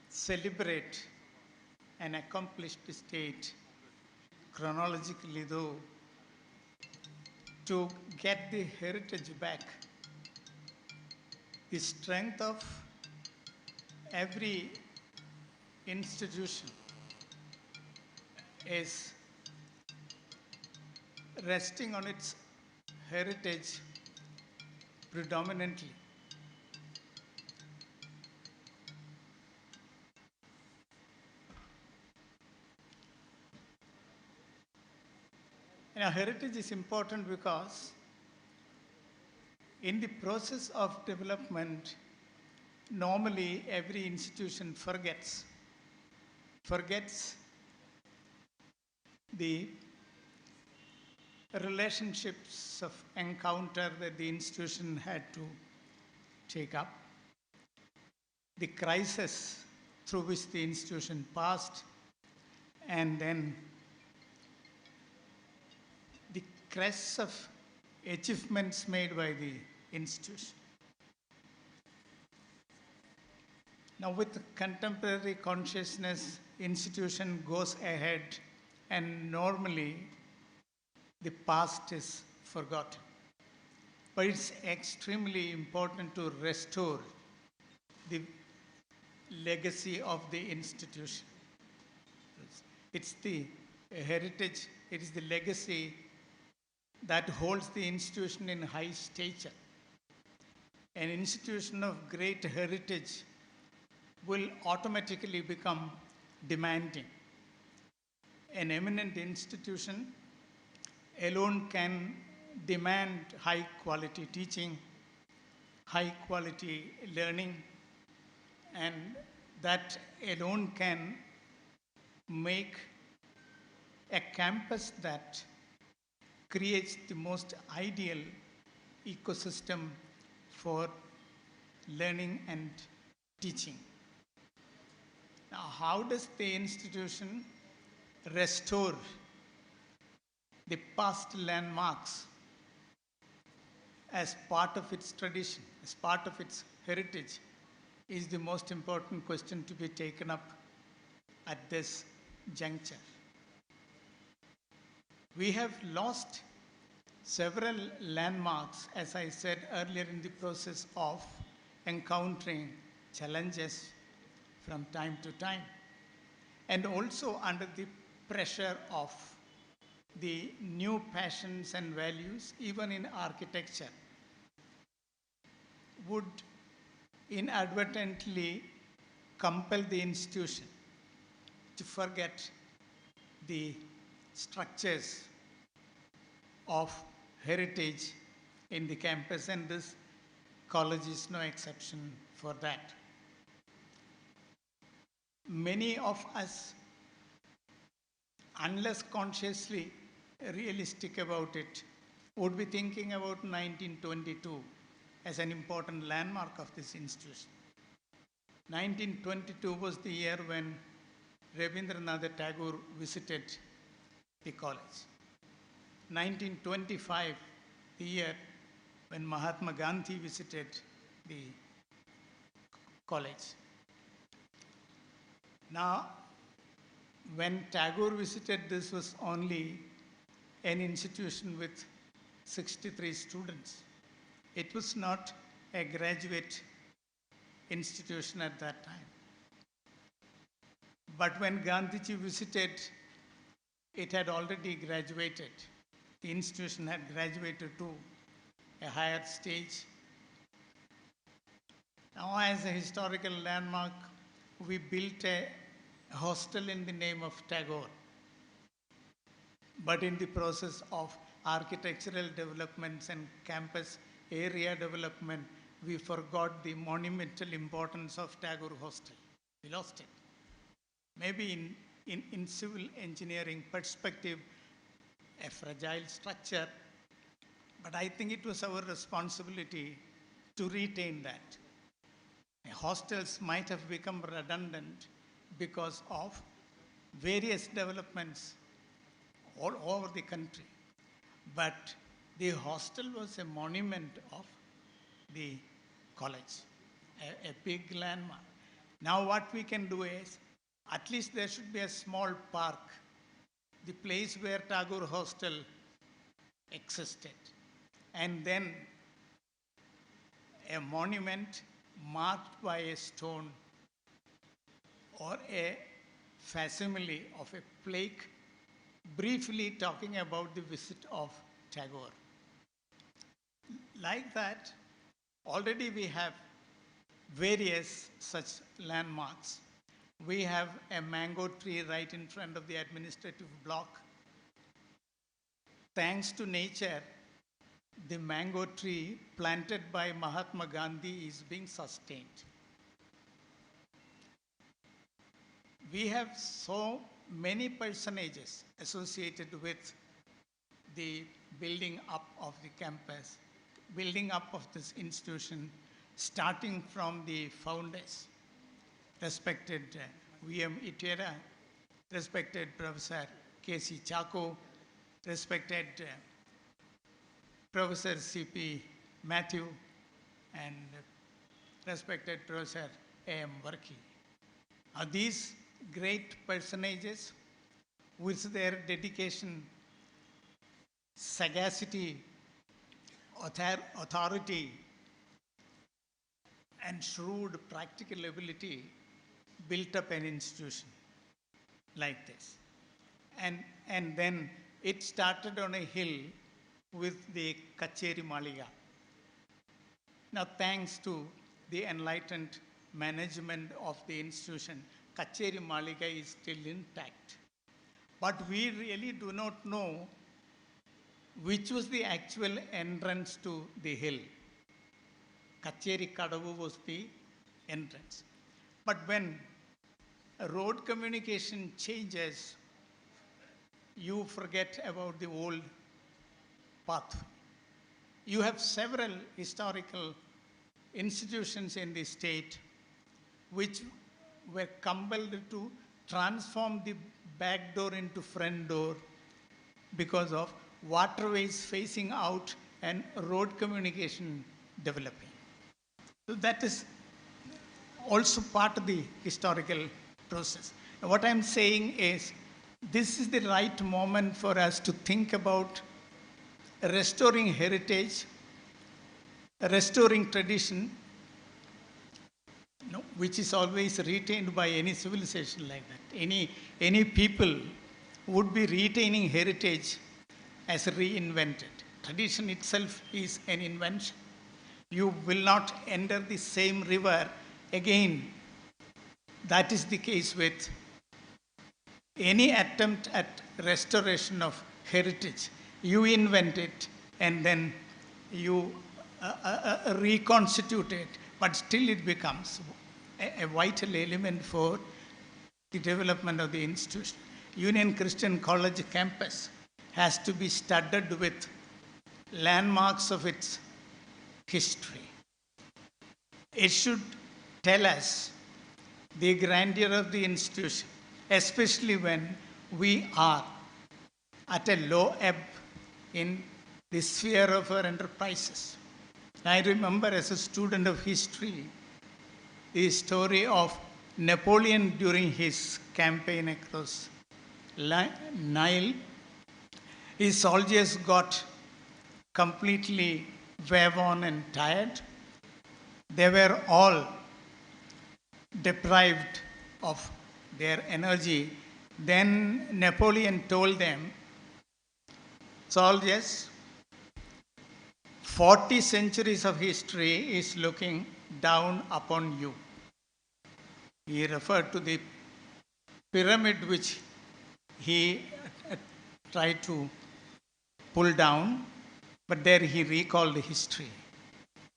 celebrate an accomplished state, chronologically though, to get the heritage back. The strength of every institution is resting on its heritage predominantly. Heritage is important because in the process of development, normally every institution forgets the relationships of encounter that the institution had to take up, the crisis through which the institution passed, and then the crests of achievements made by the institution. Now, with contemporary consciousness, institution goes ahead and normally the past is forgotten. But it's extremely important to restore the legacy of the institution. It's the heritage, it is the legacy that holds the institution in high stature. An institution of great heritage will automatically become demanding. An eminent institution alone can demand high quality teaching, high quality learning, and that alone can make a campus that creates the most ideal ecosystem for learning and teaching. Now, how does the institution restore the past landmarks as part of its tradition, as part of its heritage, is the most important question to be taken up at this juncture. We have lost several landmarks, as I said earlier, in the process of encountering challenges from time to time, and also under the pressure of the new passions and values, even in architecture, would inadvertently compel the institution to forget the structures of heritage in the campus, and this college is no exception for that. Many of us, unless consciously realistic about it, would be thinking about 1922 as an important landmark of this institution. 1922 was the year when Rabindranath Tagore visited the college. 1925, the year when Mahatma Gandhi visited the college. Now, when Tagore visited, this was only an institution with 63 students. It was not a graduate institution at that time. But when Gandhiji visited, it had already graduated. The institution had graduated to a higher stage. Now, as a historical landmark, we built a hostel in the name of Tagore. But in the process of architectural developments and campus area development, we forgot the monumental importance of Tagore Hostel. We lost it. Maybe in civil engineering perspective, a fragile structure, but I think it was our responsibility to retain that. Hostels might have become redundant because of various developments all over the country. But the hostel was a monument of the college, a big landmark. Now what we can do is, at least there should be a small park, the place where Tagore Hostel existed. And then a monument marked by a stone or a facsimile of a plaque briefly talking about the visit of Tagore. Like that, already we have various such landmarks. We have a mango tree right in front of the administrative block. Thanks to nature, the mango tree planted by Mahatma Gandhi is being sustained. We have so many personages associated with the building up of the campus, building up of this institution, starting from the founders, respected V.M. Itera, respected Professor K.C. Chako, respected Professor C.P. Matthew, and respected Professor A.M. Varki. These great personages, with their dedication, sagacity, authority, and shrewd practical ability, built up an institution like this. And then it started on a hill with the Kacheri Mallika. Now, thanks to the enlightened management of the institution, Kacheri Mallika is still intact. But we really do not know which was the actual entrance to the hill. Kacheri Kadavu was the entrance. But when road communication changes, you forget about the old path. You have several historical institutions in the state which were compelled to transform the back door into front door because of waterways facing out and road communication developing. So that is also part of the historical process. And what I'm saying is, this is the right moment for us to think about restoring heritage, restoring tradition, which is always retained by any civilization like that. Any people would be retaining heritage as reinvented. Tradition itself is an invention. You will not enter the same river again. That is the case with any attempt at restoration of heritage. You invent it and then you reconstitute it, but still it becomes a vital element for the development of the institution. Union Christian College campus has to be studded with landmarks of its history. It should tell us the grandeur of the institution, especially when we are at a low ebb in the sphere of our enterprises. I remember as a student of history the story of Napoleon during his campaign across Nile. His soldiers got completely wayworn and tired. They were all deprived of their energy. Then Napoleon told them, soldiers, 40 centuries of history is looking down upon you. He referred to the pyramid which he tried to pull down, but there he recalled history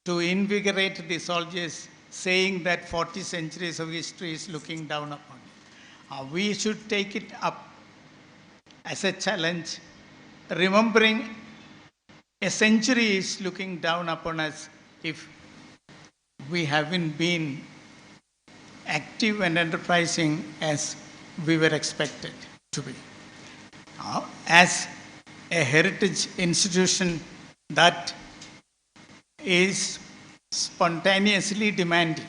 to invigorate the soldiers, saying that 40 centuries of history is looking down upon you. We should take it up as a challenge, remembering a century is looking down upon us if we haven't been active and enterprising as we were expected to be. As a heritage institution that is spontaneously demanding,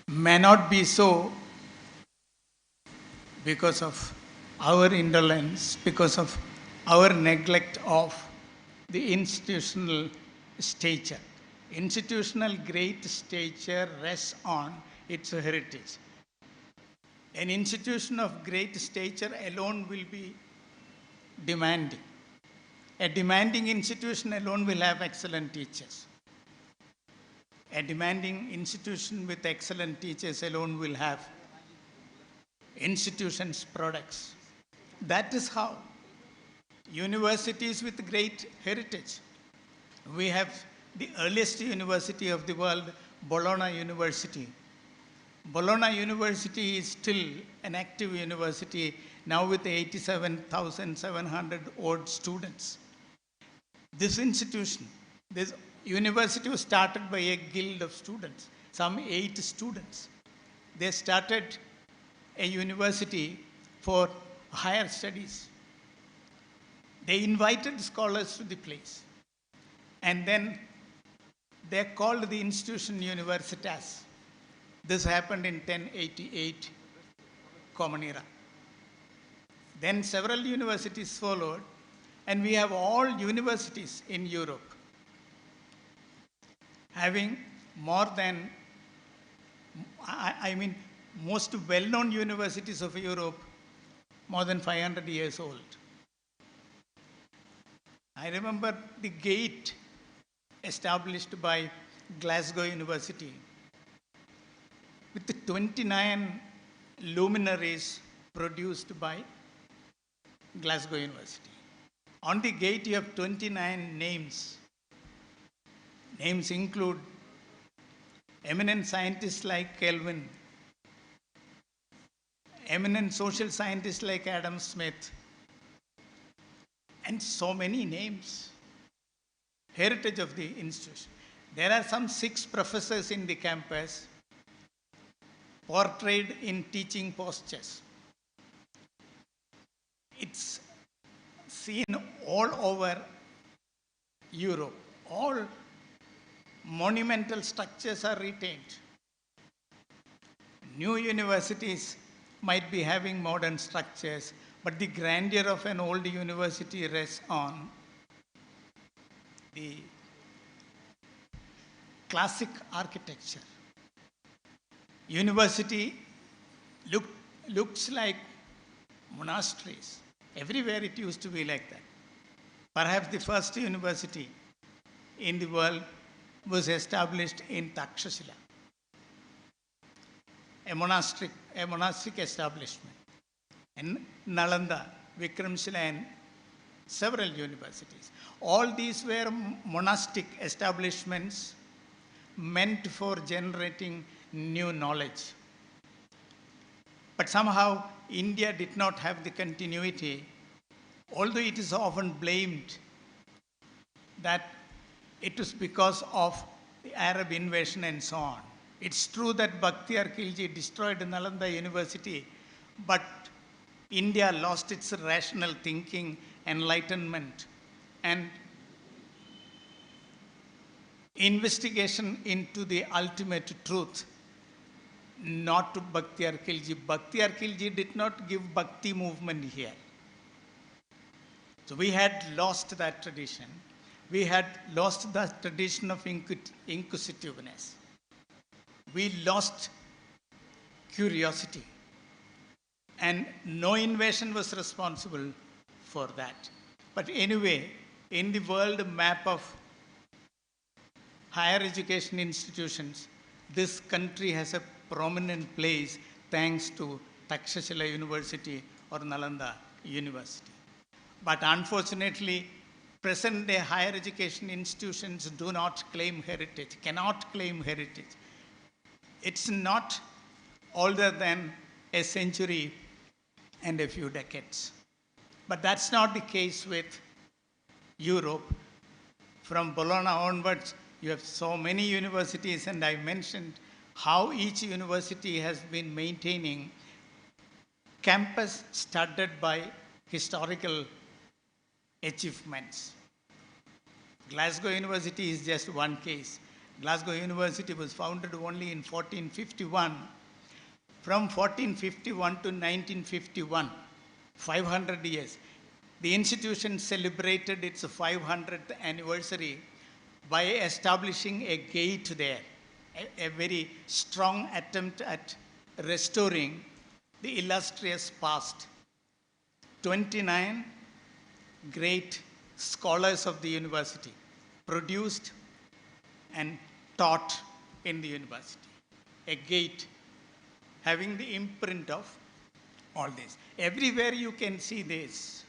may not be so because of our indolence, because of our neglect of the institutional stature. Institutional great stature rests on its heritage. An institution of great stature alone will be demanding. A demanding institution alone will have excellent teachers. A demanding institution with excellent teachers alone will have institutions' products. That is how universities with great heritage. We have the earliest university of the world, Bologna University. Bologna University is still an active university now with 87,700 odd students. This institution, this university was started by a guild of students, some 8 students. They started a university for higher studies. They invited scholars to the place. And then they called the institution Universitas. This happened in 1088 Common Era. Then several universities followed, and we have all universities in Europe having more than, most well-known universities of Europe, more than 500 years old. I remember the gate established by Glasgow University with the 29 luminaries produced by Glasgow University. On the gate you have 29 names. Names include eminent scientists like Kelvin, eminent social scientists like Adam Smith, and so many names. Heritage of the institution. There are some 6 professors in the campus portrayed in teaching postures. It's seen all over Europe. All monumental structures are retained. New universities might be having modern structures, but the grandeur of an old university rests on the classic architecture. University looks like monasteries. Everywhere it used to be like that. Perhaps the first university in the world was established in Takshashila, a monastic establishment. And Nalanda, Vikramshila, and several universities. All these were monastic establishments meant for generating new knowledge. But somehow India did not have the continuity, although it is often blamed that it was because of the Arab invasion and so on. It's true that Bakhtiyar Khilji destroyed Nalanda University, but India lost its rational thinking, enlightenment, and investigation into the ultimate truth, not to Bakhtiyar Khilji. Bakhtiyar Khilji did not give Bhakti movement here. So we had lost that tradition. We had lost the tradition of inquisitiveness. We lost curiosity. And no invasion was responsible for that. But anyway, in the world map of higher education institutions, this country has a prominent place thanks to Takshashila University or Nalanda University. But unfortunately, present-day higher education institutions do not claim heritage, cannot claim heritage. It's not older than a century and a few decades. But that's not the case with Europe. From Bologna onwards, you have so many universities, and I mentioned how each university has been maintaining campus studded by historical achievements. Glasgow University is just one case. Glasgow University was founded only in 1451. From 1451 to 1951, 500 years, the institution celebrated its 500th anniversary by establishing a gate there, a very strong attempt at restoring the illustrious past. 29 great scholars of the university produced and taught in the university. A gate having the imprint of all this. Everywhere you can see this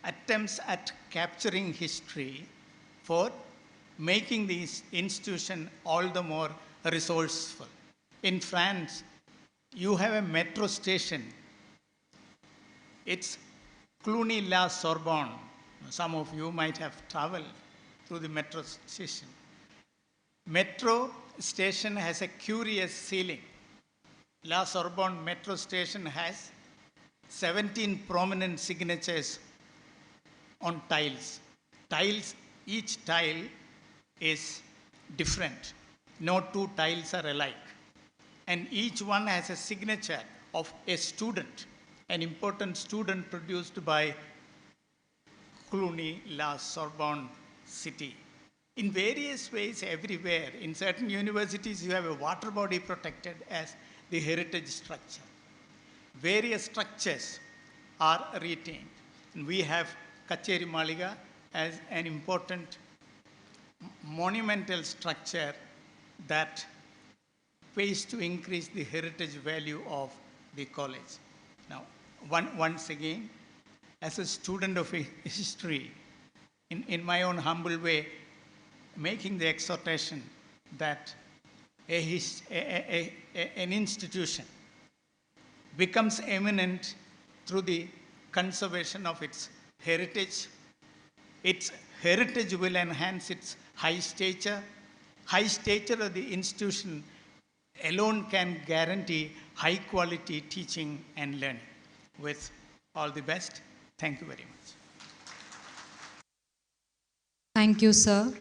attempts at capturing history for making this institution all the more resourceful. In France, you have a metro station. It's Cluny-la-Sorbonne. Some of you might have traveled through the metro station. Metro station has a curious ceiling. La Sorbonne metro station has 17 prominent signatures on tiles. Each tile is different. No two tiles are alike. And each one has a signature of a student, an important student produced by Cluny-la-Sorbonne city. In various ways, everywhere, in certain universities, you have a water body protected as the heritage structure. Various structures are retained. And we have Kacheri Mallika as an important monumental structure that pays to increase the heritage value of the college. Now, once again, as a student of history, in my own humble way, making the exhortation that an institution becomes eminent through the conservation of its heritage. Its heritage will enhance its high stature. High stature of the institution alone can guarantee high quality teaching and learning. With all the best, thank you very much. Thank you, sir.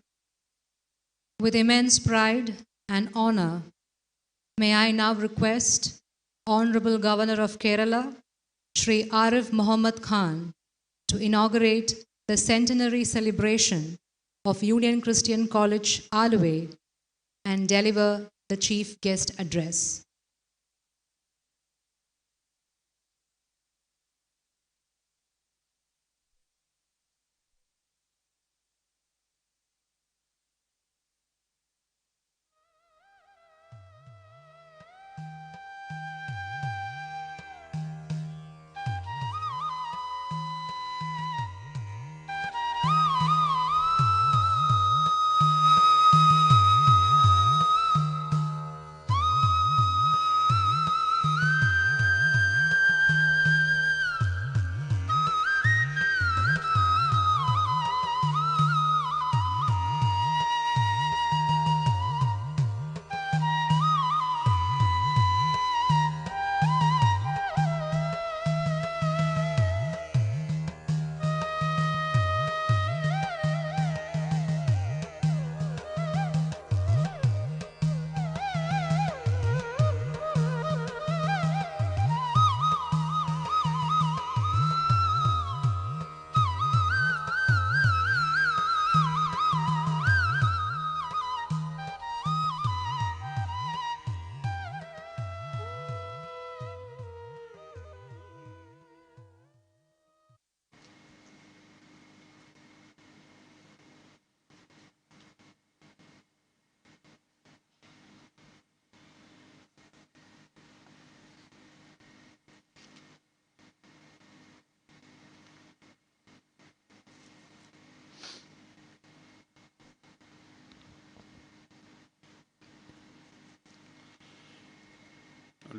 With immense pride and honor, may I now request Honorable Governor of Kerala, Shri Arif Mohammed Khan, to inaugurate the centenary celebration of Union Christian College, Aluva, and deliver the chief guest address.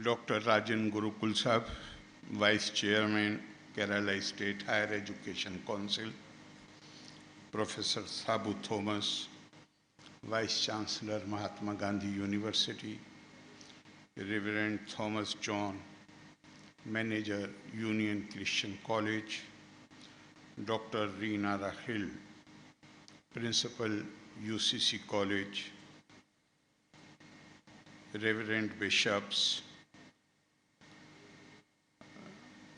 Dr. Rajan Gurukul Sahab, Vice Chairman, Kerala State Higher Education Council, Professor Sabu Thomas, Vice Chancellor, Mahatma Gandhi University, Reverend Thomas John, Manager, Union Christian College, Dr. Reena Rahil, Principal, UCC College, Reverend Bishops,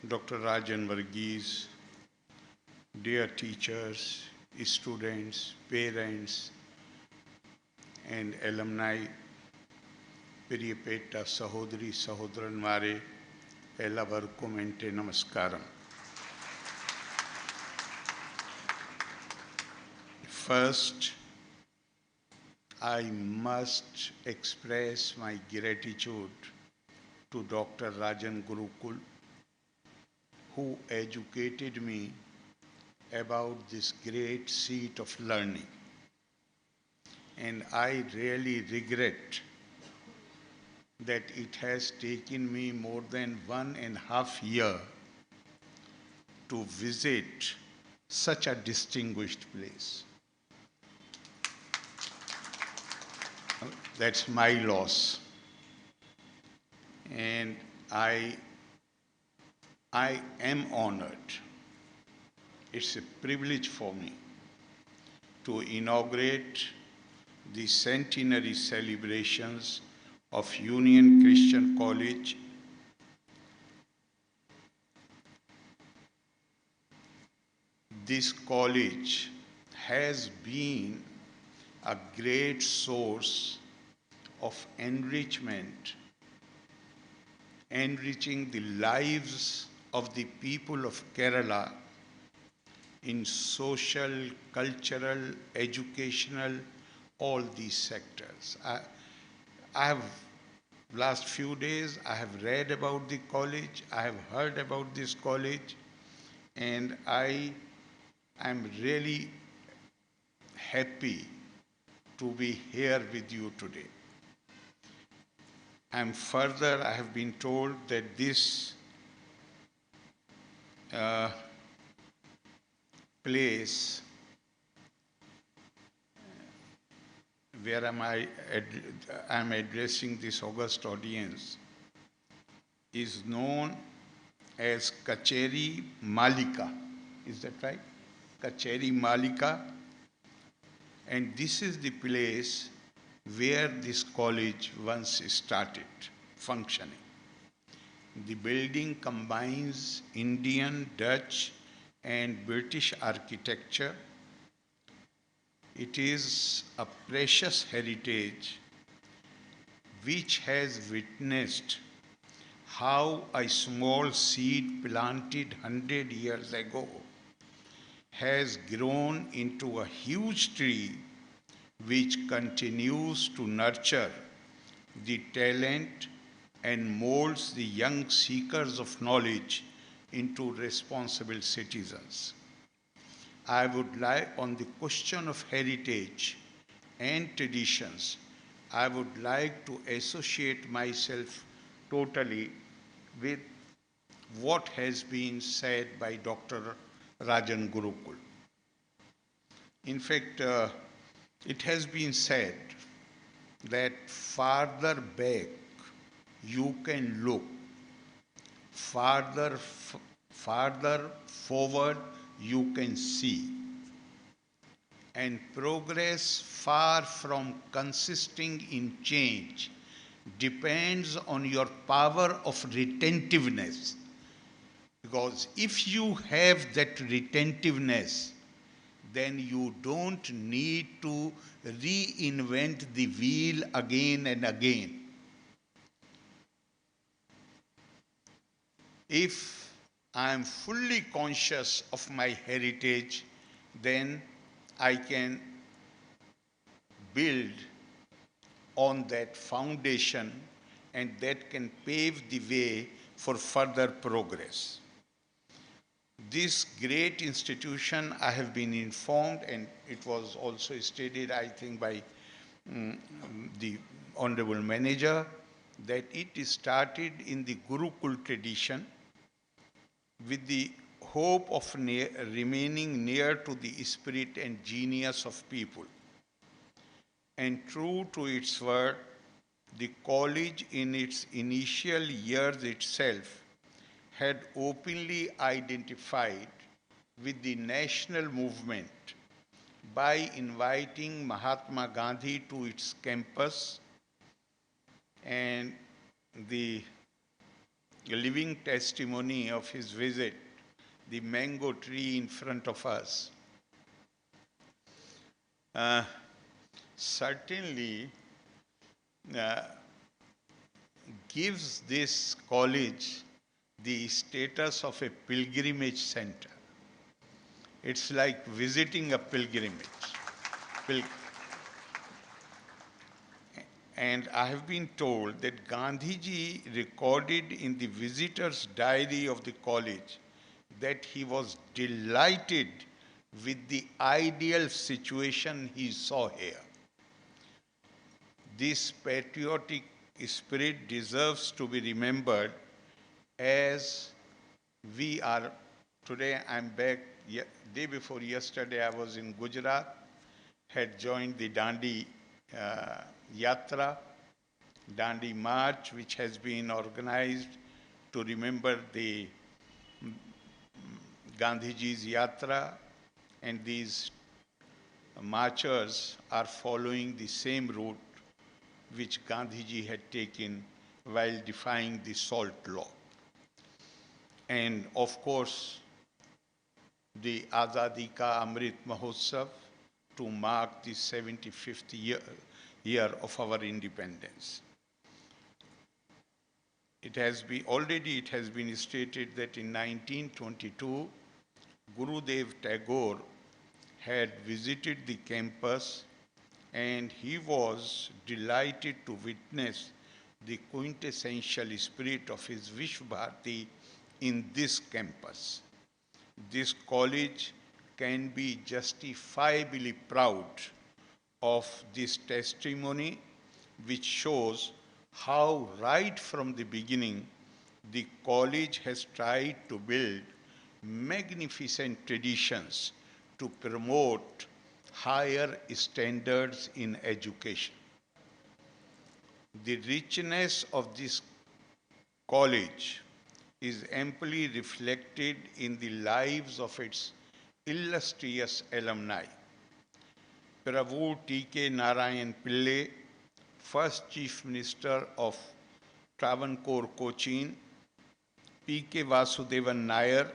Dr. Rajan Varghese, dear teachers, students, parents, and alumni, Piriyapetta Sahodri Sahodranmare, Elavarkum ente Namaskaram. First, I must express my gratitude to Dr. Rajan Gurukul, who educated me about this great seat of learning. And I really regret that it has taken me more than 1.5 years to visit such a distinguished place. That's my loss. And I am honored. It's a privilege for me to inaugurate the centenary celebrations of Union Christian College. This college has been a great source of enrichment, enriching the lives of the people of Kerala in social, cultural, educational, all these sectors. I have, last few days, I have read about the college, I have heard about this college, and I am really happy to be here with you today. And further, I have been told that this place where I'm addressing this august audience is known as Kacheri Mallika. Is that right? Kacheri Mallika. And this is the place where this college once started functioning. The building combines Indian, Dutch, and British architecture. It is a precious heritage which has witnessed how a small seed planted 100 years ago has grown into a huge tree which continues to nurture the talent and molds the young seekers of knowledge into responsible citizens. I would like, on the question of heritage and traditions, I would like to associate myself totally with what has been said by Dr. Rajan Gurukul. In fact, it has been said that farther back you can look, farther forward you can see. And progress, far from consisting in change, depends on your power of retentiveness. Because if you have that retentiveness, then you don't need to reinvent the wheel again and again. If I am fully conscious of my heritage, then I can build on that foundation, and that can pave the way for further progress. This great institution, I have been informed, and it was also stated, I think, by the Honorable Manager, that it started in the Gurukul tradition with the hope of remaining near to the spirit and genius of people. And true to its word, the college in its initial years itself had openly identified with the national movement by inviting Mahatma Gandhi to its campus, and the living testimony of his visit, the mango tree in front of us, certainly gives this college the status of a pilgrimage center. It's like visiting a pilgrimage. will. And I have been told that Gandhiji recorded in the visitor's diary of the college that he was delighted with the ideal situation he saw here. This patriotic spirit deserves to be remembered as we are. Today I'm back. Day before yesterday I was in Gujarat, had joined the Dandi Yatra, Dandi March, which has been organized to remember the Gandhiji's Yatra, and these marchers are following the same route which Gandhiji had taken while defying the salt law. And of course, the Azadi Ka Amrit Mahotsav to mark the 75th year of our independence. It has been stated that in 1922, Gurudev Tagore had visited the campus and he was delighted to witness the quintessential spirit of his Vishwabharati in this campus. This college can be justifiably proud of this testimony, which shows how right from the beginning the college has tried to build magnificent traditions to promote higher standards in education. The richness of this college is amply reflected in the lives of its illustrious alumni. Prabhu T.K. Narayan Pillai, first Chief Minister of Travancore Cochin, P.K. Vasudevan Nair,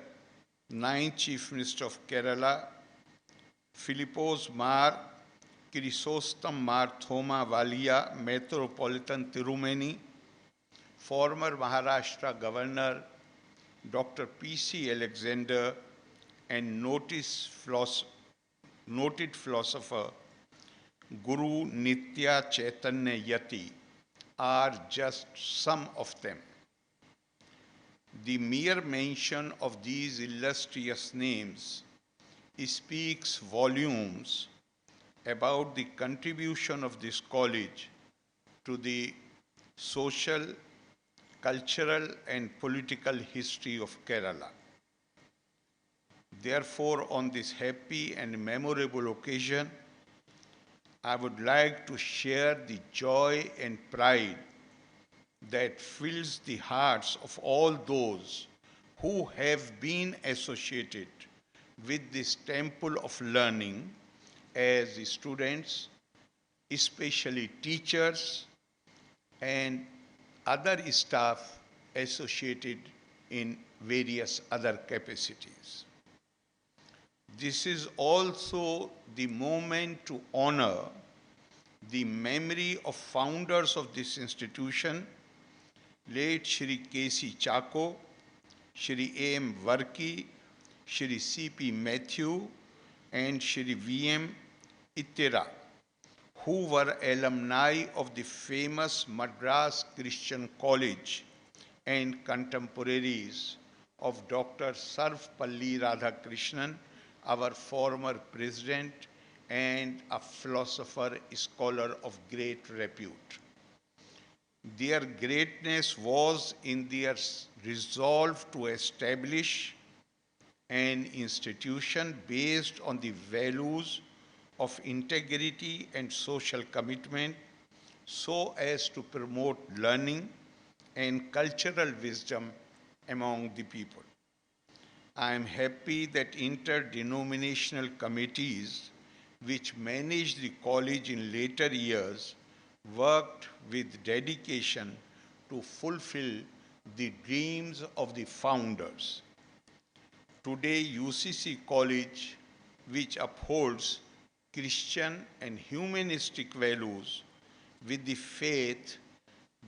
ninth Chief Minister of Kerala, Philippos Mar, Chrysostom Mar Thoma Walia, Metropolitan Tirumeni, former Maharashtra Governor Dr. P.C. Alexander, and noted philosopher Guru Nitya Chaitanya Yati are just some of them. The mere mention of these illustrious names speaks volumes about the contribution of this college to the social, cultural, and political history of Kerala. Therefore, on this happy and memorable occasion, I would like to share the joy and pride that fills the hearts of all those who have been associated with this temple of learning as students, especially teachers and other staff associated in various other capacities. This is also the moment to honor the memory of founders of this institution, late Shri K.C. Chako, Shri A.M. Varki, Shri C.P. Matthew, and Shri V.M. Ittira, who were alumni of the famous Madras Christian College and contemporaries of Dr. Sarvapalli Radhakrishnan, our former president and a philosopher, scholar of great repute. Their greatness was in their resolve to establish an institution based on the values of integrity and social commitment so as to promote learning and cultural wisdom among the people. I am happy that interdenominational committees which managed the college in later years worked with dedication to fulfill the dreams of the founders. Today, UCC College, which upholds Christian and humanistic values with the faith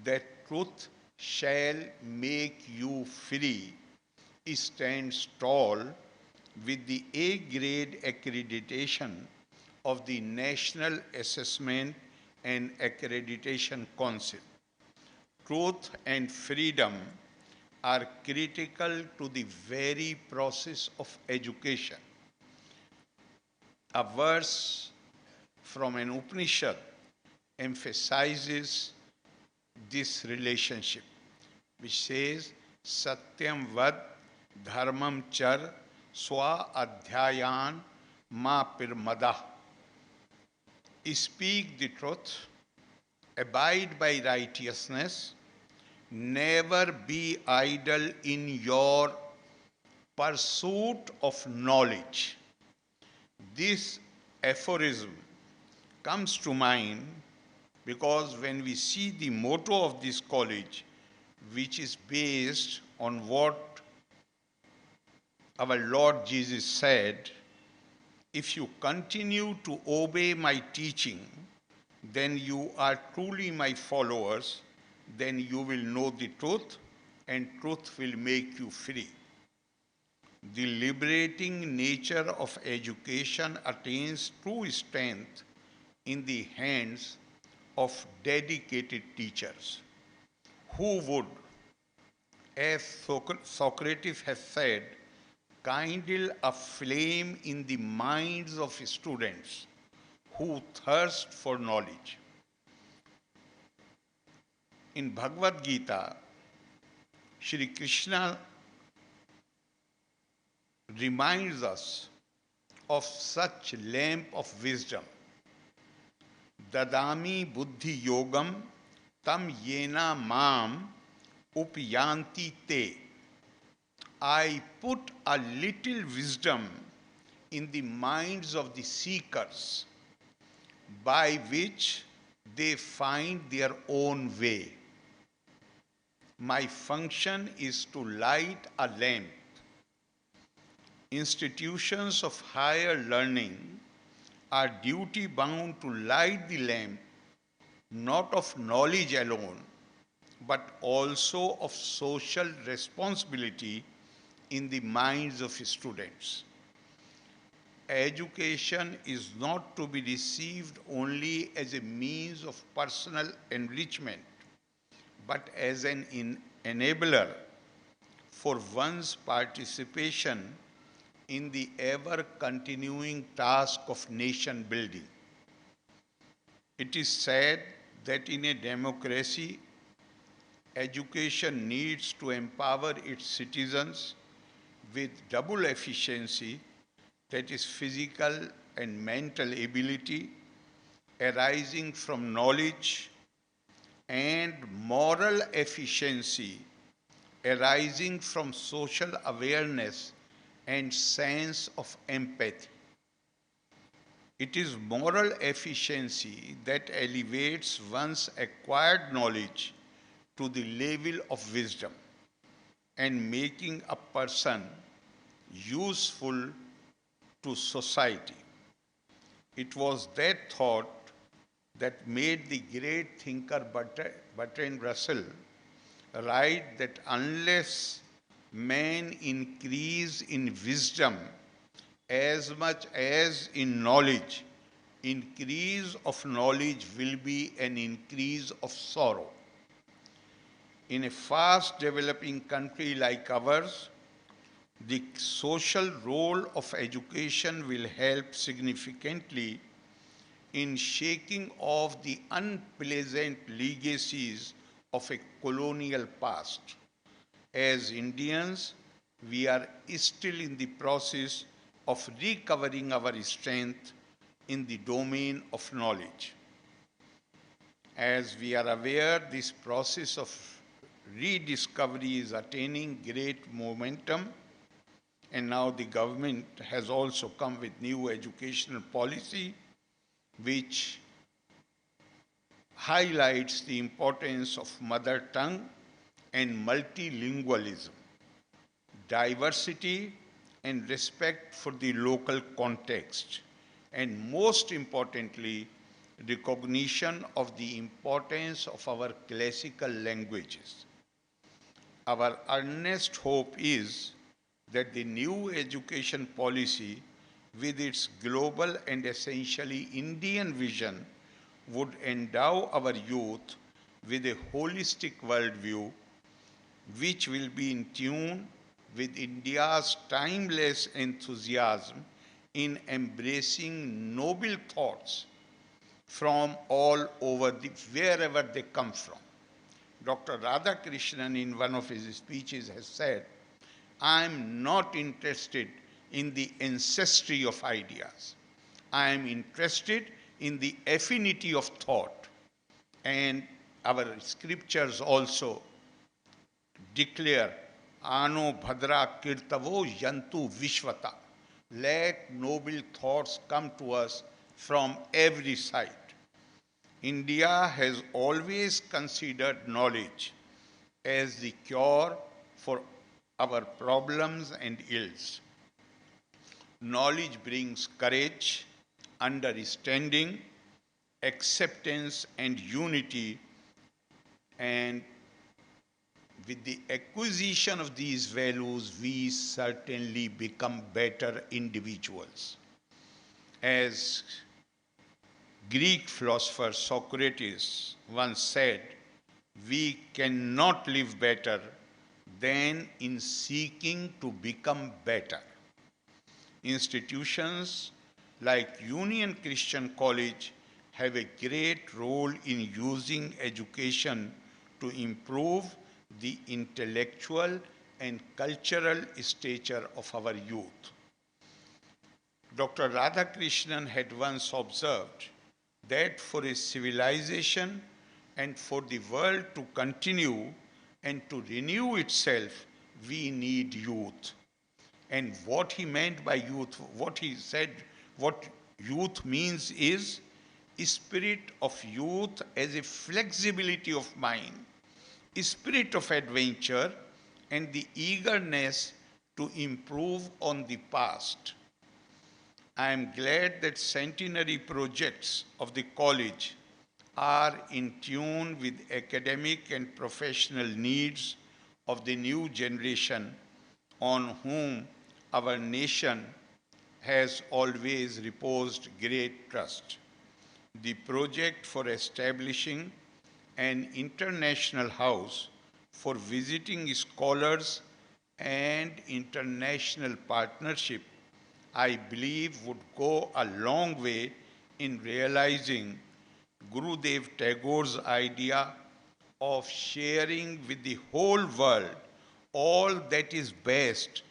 that truth shall make you free, stands tall with the A-grade accreditation of the National Assessment and Accreditation Council. Truth and freedom are critical to the very process of education. A verse from an Upanishad emphasizes this relationship, which says, Satyam vad dharmam char swa adhyayan ma pirmada. Speak the truth, abide by righteousness, never be idle in your pursuit of knowledge. This aphorism comes to mind because when we see the motto of this college, which is based on what our Lord Jesus said, if you continue to obey my teaching, then you are truly my followers, then you will know the truth, and truth will make you free. The liberating nature of education attains true strength in the hands of dedicated teachers who would, as Socrates has said, kindle a flame in the minds of students who thirst for knowledge. In Bhagavad Gita, Shri Krishna reminds us of such lamp of wisdom. Dadami buddhi yogam tam yena mam upyanti te. I put a little wisdom in the minds of the seekers by which they find their own way. My function is to light a lamp. Institutions of higher learning are duty bound to light the lamp, not of knowledge alone, but also of social responsibility in the minds of students. Education is not to be received only as a means of personal enrichment, but as an enabler for one's participation in the ever-continuing task of nation building. It is said that in a democracy, education needs to empower its citizens with double efficiency, that is physical and mental ability arising from knowledge, and moral efficiency arising from social awareness and sense of empathy. It is moral efficiency that elevates one's acquired knowledge to the level of wisdom and making a person useful to society. It was that thought that made the great thinker Bertrand Russell write that unless man increase in wisdom as much as in knowledge, increase of knowledge will be an increase of sorrow. In a fast developing country like ours, the social role of education will help significantly in shaking off the unpleasant legacies of a colonial past. As Indians, we are still in the process of recovering our strength in the domain of knowledge. As we are aware, this process of rediscovery is attaining great momentum, and now the government has also come with new educational policy which highlights the importance of mother tongue and multilingualism, diversity and respect for the local context, and most importantly, recognition of the importance of our classical languages. Our earnest hope is that the new education policy with its global and essentially Indian vision, would endow our youth with a holistic worldview which will be in tune with India's timeless enthusiasm in embracing noble thoughts from all over wherever they come from. Dr. Radhakrishnan in one of his speeches has said, I am not interested in the ancestry of ideas. I am interested in the affinity of thought. And our scriptures also declare, Ano Bhadra Kirtavo Yantu Vishvata. Let noble thoughts come to us from every side. India has always considered knowledge as the cure for our problems and ills. Knowledge brings courage, understanding, acceptance, and unity, and with the acquisition of these values, we certainly become better individuals. As Greek philosopher Socrates once said, we cannot live better than in seeking to become better. Institutions like Union Christian College have a great role in using education to improve the intellectual and cultural stature of our youth. Dr. Radhakrishnan had once observed that for a civilization and for the world to continue and to renew itself, we need youth. And what he meant by youth, what he said, what youth means is a spirit of youth as a flexibility of mind, a spirit of adventure, and the eagerness to improve on the past. I am glad that centenary projects of the college are in tune with academic and professional needs of the new generation on whom our nation has always reposed great trust. The project for establishing an international house for visiting scholars and international partnership, I believe, would go a long way in realizing Gurudev Tagore's idea of sharing with the whole world all that is best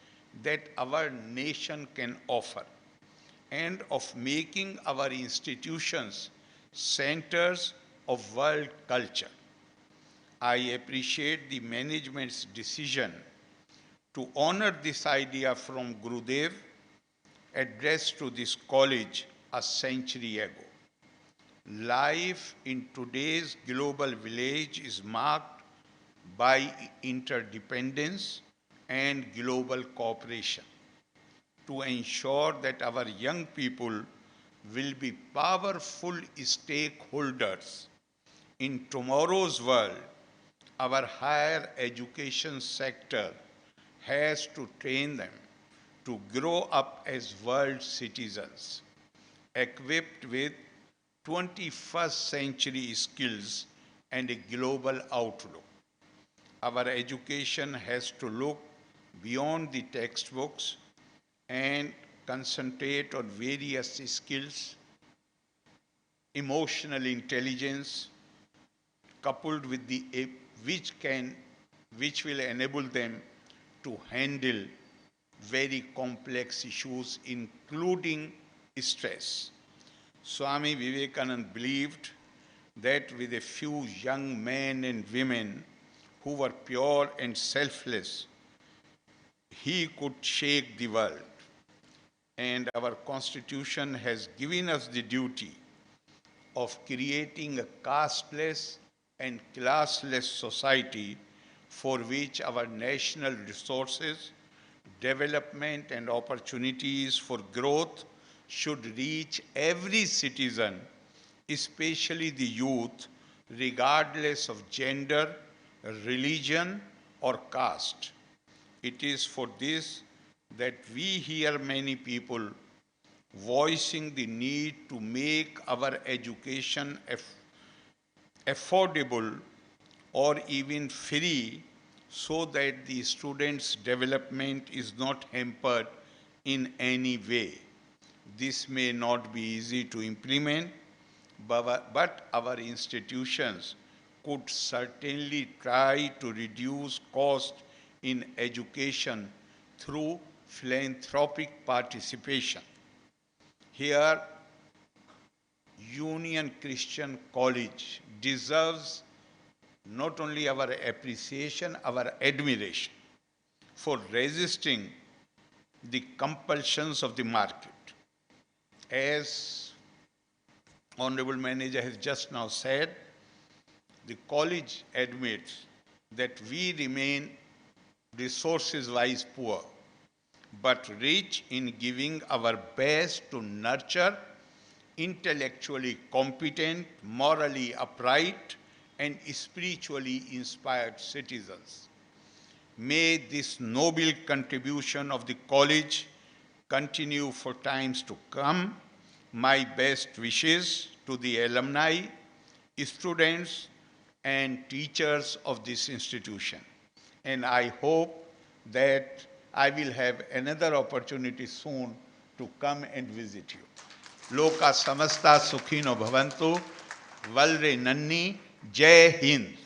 that our nation can offer, and of making our institutions centers of world culture. I appreciate the management's decision to honor this idea from Gurudev, addressed to this college a century ago. Life in today's global village is marked by interdependence and global cooperation. To ensure that our young people will be powerful stakeholders in tomorrow's world, our higher education sector has to train them to grow up as world citizens, equipped with 21st century skills and a global outlook. Our education has to look beyond the textbooks and concentrate on various skills, emotional intelligence, coupled with the which will enable them to handle very complex issues, including stress. Swami Vivekananda believed that with a few young men and women who were pure and selfless, he could shake the world. And our Constitution has given us the duty of creating a casteless and classless society for which our national resources, development, and opportunities for growth should reach every citizen, especially the youth, regardless of gender, religion, or caste. It is for this that we hear many people voicing the need to make our education affordable or even free so that the students' development is not hampered in any way. This may not be easy to implement, but our institutions could certainly try to reduce cost in education through philanthropic participation. Here, Union Christian College deserves not only our appreciation, our admiration for resisting the compulsions of the market. As Honorable Manager has just now said, the college admits that we remain resources-wise poor, but rich in giving our best to nurture intellectually competent, morally upright, and spiritually inspired citizens. May this noble contribution of the college continue for times to come. My best wishes to the alumni, students, and teachers of this institution. And I hope that I will have another opportunity soon to come and visit you. Loka samasta sukhino bhavantu, valre nanni, Jai Hind.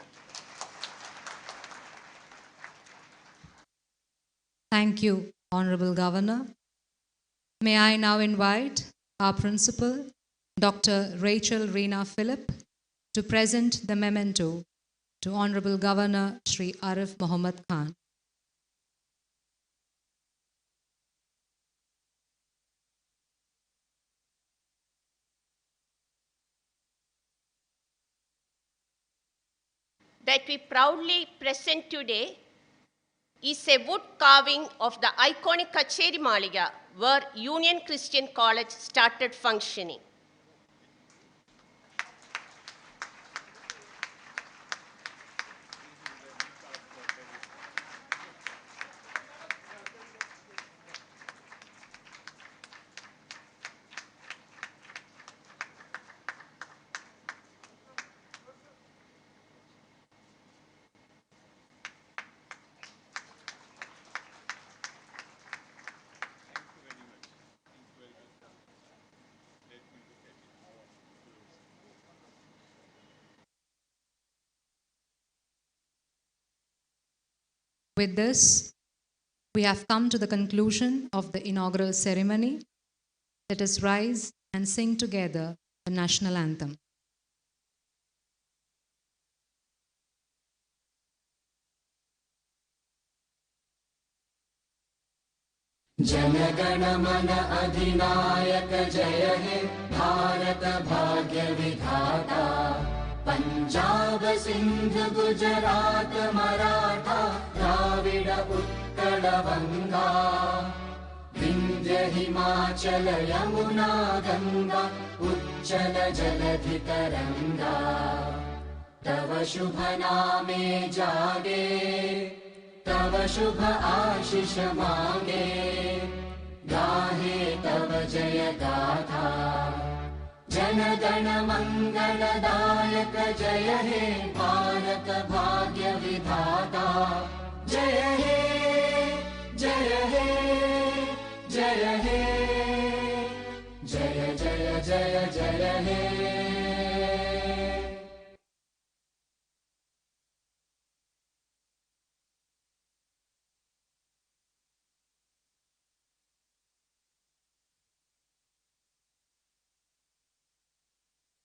Thank you, Honorable Governor. May I now invite our principal, Dr. Rachel Reena Phillip, to present the memento to Honorable Governor Shri Arif Mohammed Khan. That we proudly present today is a wood carving of the iconic Kacheri Mallika, where Union Christian College started functioning. With this, we have come to the conclusion of the inaugural ceremony. Let us rise and sing together the national anthem. जनगण मन अधिनायक जय हे भारत भाग्य विधाता पंजाब सिंध गुजरात मराठा द्राविड उत्कल वंगा विंध्य हिमाचल यमुना गंगा उच्चल जलधि तरंगा तव शुभ नामे जागे तव शुभ आशीष मांगे गाहे तव जय गाथा जनगण मंगलदायक जय हे भारत भाग्य विधाता जय हे जय हे जय हे जय जय जय जय हे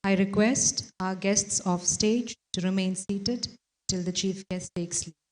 I request our guests off stage to remain seated till the chief guest takes leave.